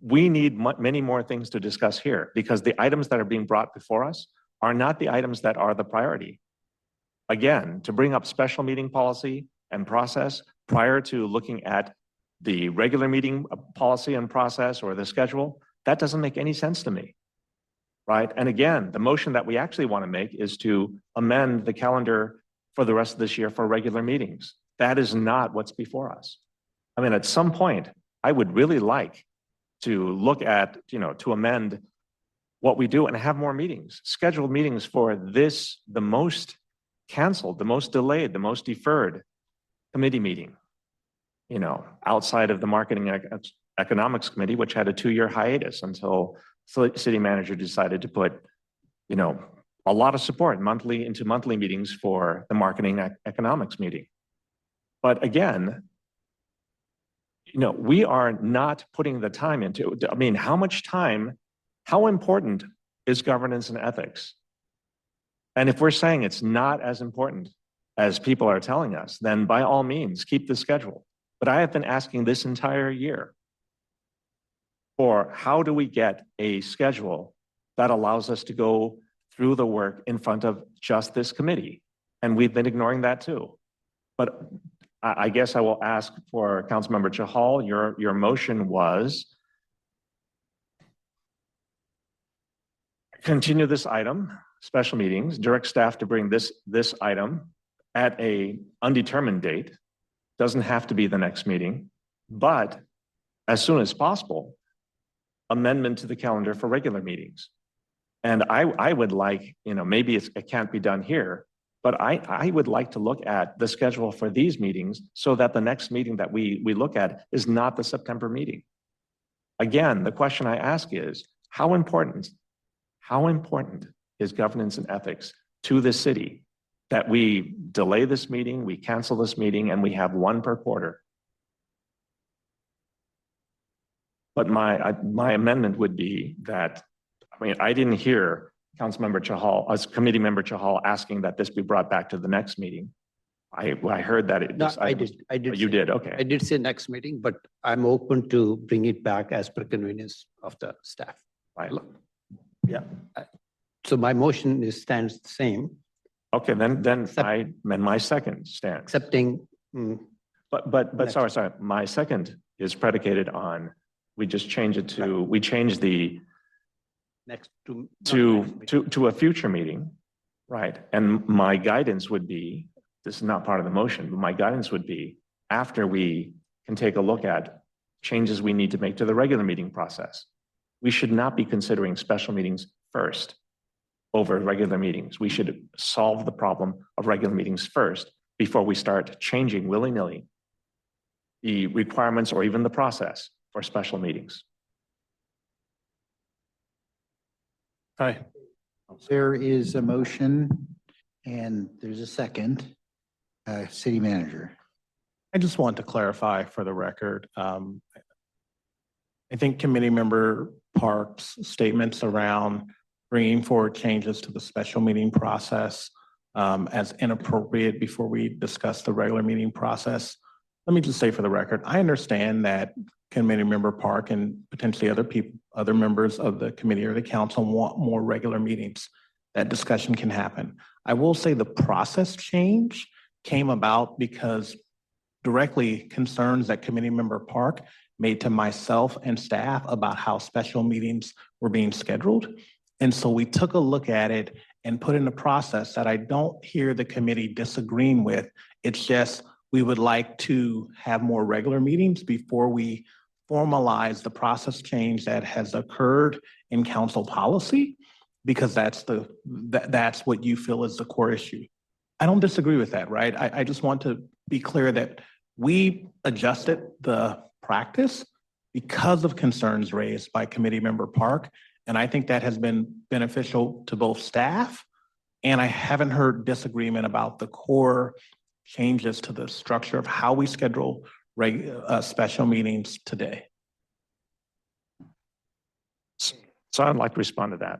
we need many more things to discuss here because the items that are being brought before us are not the items that are the priority. Again, to bring up special meeting policy and process prior to looking at the regular meeting policy and process or the schedule, that doesn't make any sense to me, right? And again, the motion that we actually want to make is to amend the calendar for the rest of this year for regular meetings. That is not what's before us. I mean, at some point, I would really like to look at, to amend what we do and have more meetings, scheduled meetings for this, the most canceled, the most delayed, the most deferred committee meeting, outside of the marketing and economics committee, which had a 2-year hiatus until city manager decided to put, a lot of support into monthly meetings for the marketing economics meeting. But again, we are not putting the time into it. I mean, how important is governance and ethics? And if we're saying it's not as important as people are telling us, then by all means, keep the schedule. But I have been asking this entire year for how do we get a schedule that allows us to go through the work in front of just this committee? And we've been ignoring that too. But I guess I will ask for Councilmember Chahal, your motion was continue this item, special meetings, direct staff to bring this item at a undetermined date. Doesn't have to be the next meeting, but as soon as possible, amendment to the calendar for regular meetings. And I would like, maybe it can't be done here, but I would like to look at the schedule for these meetings so that the next meeting that we look at is not the September meeting. Again, the question I ask is, how important is governance and ethics to the city that we delay this meeting, we cancel this meeting, and we have one per quarter? But my amendment would be that, I didn't hear Councilmember Chahal, as Committee Member Chahal, asking that this be brought back to the next meeting. I heard that it. No, I did. You did, okay. I did say next meeting, but I'm open to bring it back as per convenience of the staff. Right. Yeah. So my motion stands the same, Okay, then my second stands. accepting. But sorry, my second is predicated on, we just change it to, we change the Next to a future meeting, right? And my guidance would be, this is not part of the motion, but my guidance would be after we can take a look at changes we need to make to the regular meeting process. We should not be considering special meetings first over regular meetings. We should solve the problem of regular meetings first before we start changing willy-nilly the requirements or even the process for special meetings. Hi. There is a motion and there's a second. City manager. I just want to clarify for the record. I think Committee Member Park's statements around bringing forward changes to the special meeting process as inappropriate before we discuss the regular meeting process. Let me just say for the record, I understand that Committee Member Park and potentially other people, other members of the committee or the council want more regular meetings. That discussion can happen. I will say the process change came about because directly concerns that Committee Member Park made to myself and staff about how special meetings were being scheduled. And so we took a look at it and put in a process that I don't hear the committee disagreeing with. It's just, we would like to have more regular meetings before we formalize the process change that has occurred in council policy, because that's what you feel is the core issue. I don't disagree with that, right? I just want to be clear that we adjusted the practice because of concerns raised by Committee Member Park. And I think that has been beneficial to both staff, and I haven't heard disagreement about the core changes to the structure of how we schedule special meetings today. So I'd like to respond to that.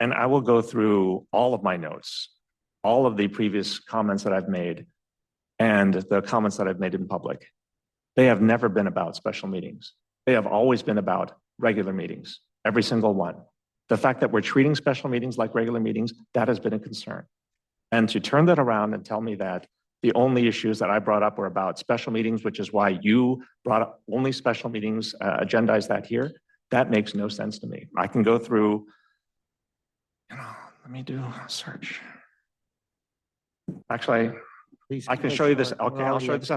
And I will go through all of my notes, all of the previous comments that I've made, and the comments that I've made in public. They have never been about special meetings. They have always been about regular meetings, every single one. The fact that we're treating special meetings like regular meetings, that has been a concern. And to turn that around and tell me that the only issues that I brought up were about special meetings, which is why you brought up only special meetings, agendize that here, that makes no sense to me. I can go through, let me do a search. Actually, I can show you this. Okay, I'll show you this.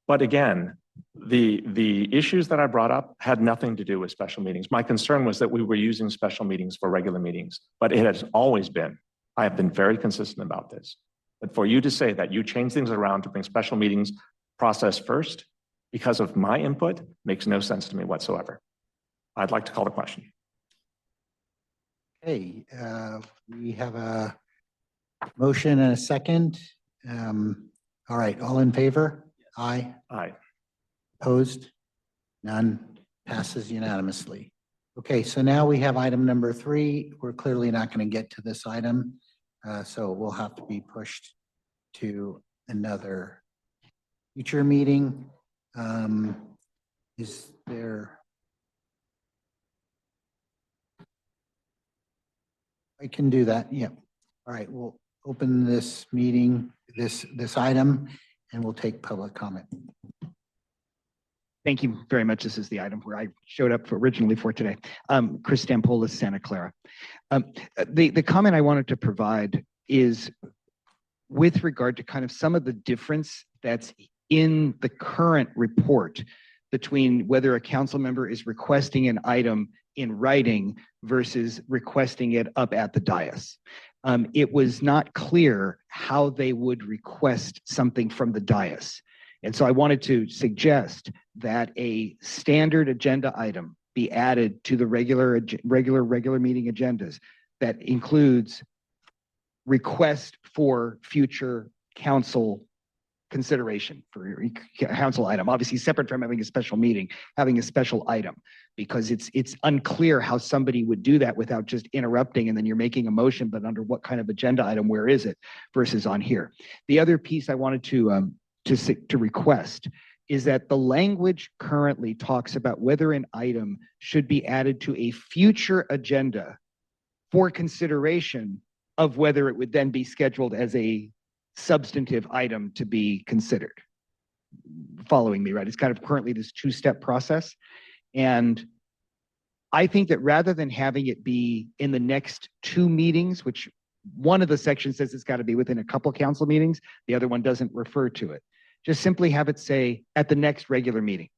But again, the issues that I brought up had nothing to do with special meetings. My concern was that we were using special meetings for regular meetings, but it has always been. I have been very consistent about this. But for you to say that you change things around to bring special meetings process first because of my input makes no sense to me whatsoever. I'd like to call the question. Okay, we have a motion and a second. All right, all in favor? Aye. Aye. Opposed? None. Passes unanimously. Okay, so now we have item number 3. We're clearly not going to get to this item, so we'll have to be pushed to another future meeting. Is there? I can do that, yeah. All right, we'll open this meeting, this item, and we'll take public comment. Thank you very much. This is the item where I showed up originally for today. Chris Stampolis, Santa Clara. The comment I wanted to provide is with regard to kind of some of the difference that's in the current report between whether a council member is requesting an item in writing versus requesting it up at the dais. It was not clear how they would request something from the dais. And so I wanted to suggest that a standard agenda item be added to the regular meeting agendas that includes request for future council consideration for your council item, obviously separate from having a special meeting, having a special item, because it's unclear how somebody would do that without just interrupting and then you're making a motion, but under what kind of agenda item, where is it versus on here. The other piece I wanted to request is that the language currently talks about whether an item should be added to a future agenda for consideration of whether it would then be scheduled as a substantive item to be considered. Following me, right? It's kind of currently this two-step process. And I think that rather than having it be in the next 2 meetings, which one of the sections says it's got to be within a couple council meetings, the other one doesn't refer to it. Just simply have it say at the next regular meeting.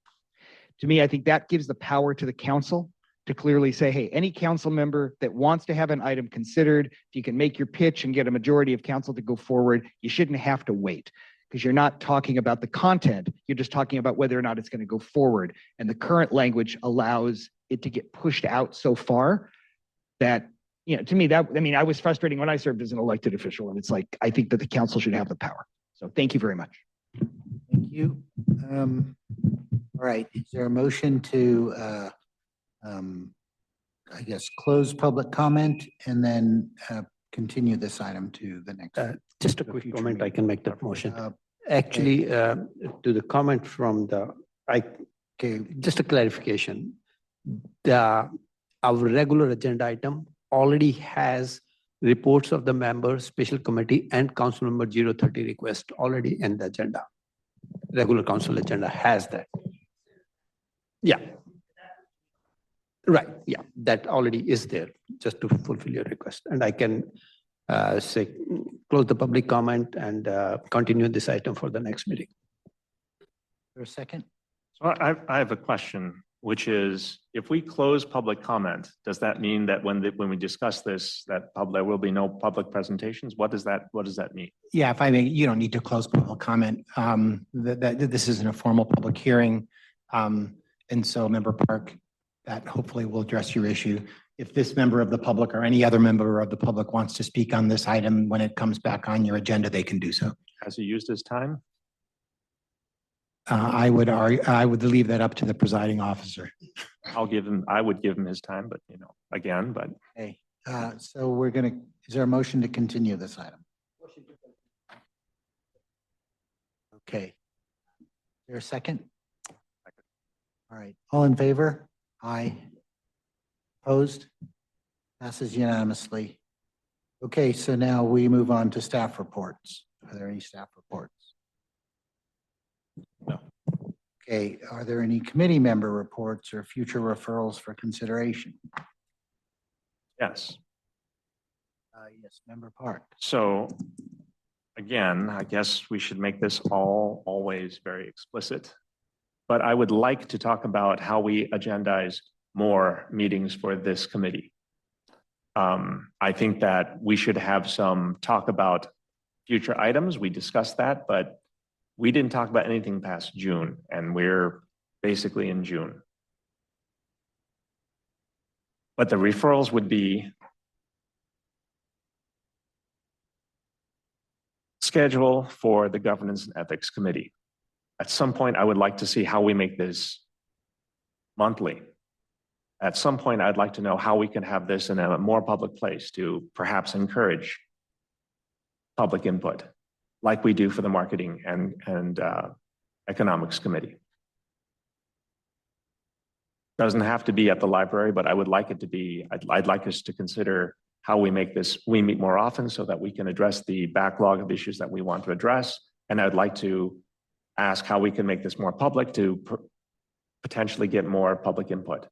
To me, I think that gives the power to the council to clearly say, hey, any council member that wants to have an item considered, if you can make your pitch and get a majority of council to go forward, you shouldn't have to wait, because you're not talking about the content. You're just talking about whether or not it's going to go forward. And the current language allows it to get pushed out so far that, to me, I was frustrating when I served as an elected official. And it's like, I think that the council should have the power. So thank you very much. Thank you. All right, is there a motion to, I guess, close public comment and then continue this item to the next? Just a the quick future comment, I meeting? can make that motion. Uh, Actually, to the comment from Okay, just a clarification. Our regular agenda item already has reports of the members, special committee, and council member 030 request already in the agenda. regular council agenda has that. Yeah. Right, yeah, that already is there, just to fulfill your request. And I can say, close the public comment and continue this item for the next meeting. For a second? So I have a question, which is, if we close public comment, does that mean that when we discuss this, that there will be no public presentations? What does that mean? Yeah, if I may, you don't need to close public comment. This isn't a formal public hearing. And so Member Park, that hopefully will address your issue. If this member of the public or any other member of the public wants to speak on this item when it comes back on your agenda, they can do so. Has he used his time? I would leave that up to the presiding officer. I would give him his time, but again, but Okay, so we're gonna, is there a motion to continue this item? Okay. Is there a second? All right, all in favor? Aye. Opposed? Passes unanimously. Okay, so now we move on to staff reports. Are there any staff reports? No. Okay, are there any committee member reports or future referrals for consideration? yes. Yes, Member Park. So again, I guess we should make this always very explicit. But I would like to talk about how we agendize more meetings for this committee. I think that we should have some talk about future items. We discussed that, but we didn't talk about anything past June, and we're basically in June. But the referrals would be schedule for the Governance and Ethics Committee. At some point, I would like to see how we make this monthly. At some point, I'd like to know how we can have this in a more public place to perhaps encourage public input, like we do for the Marketing and Economics Committee. Doesn't have to be at the library, but I would like it to be, I'd like us to consider how we make this, we meet more often so that we can address the backlog of issues that we want to address. And I'd like to ask how we can make this more public to potentially get more public input.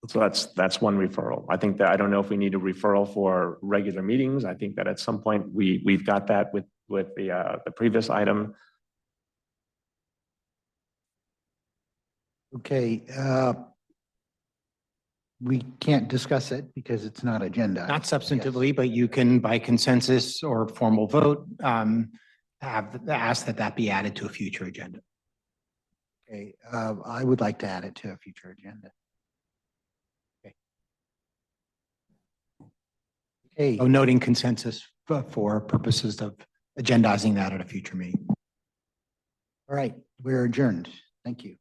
So that's one referral. I think that, I don't know if we need a referral for regular meetings. I think that at some point we've got that with the previous item. Okay, we can't discuss it because it's not agenda. Not substantively, but you can, by consensus or formal vote, ask that be added to a future agenda. Okay, I would like to add it to a future agenda. Okay, Oh, noting consensus for purposes of agendizing that at a future meeting. all right, we're adjourned. Thank you.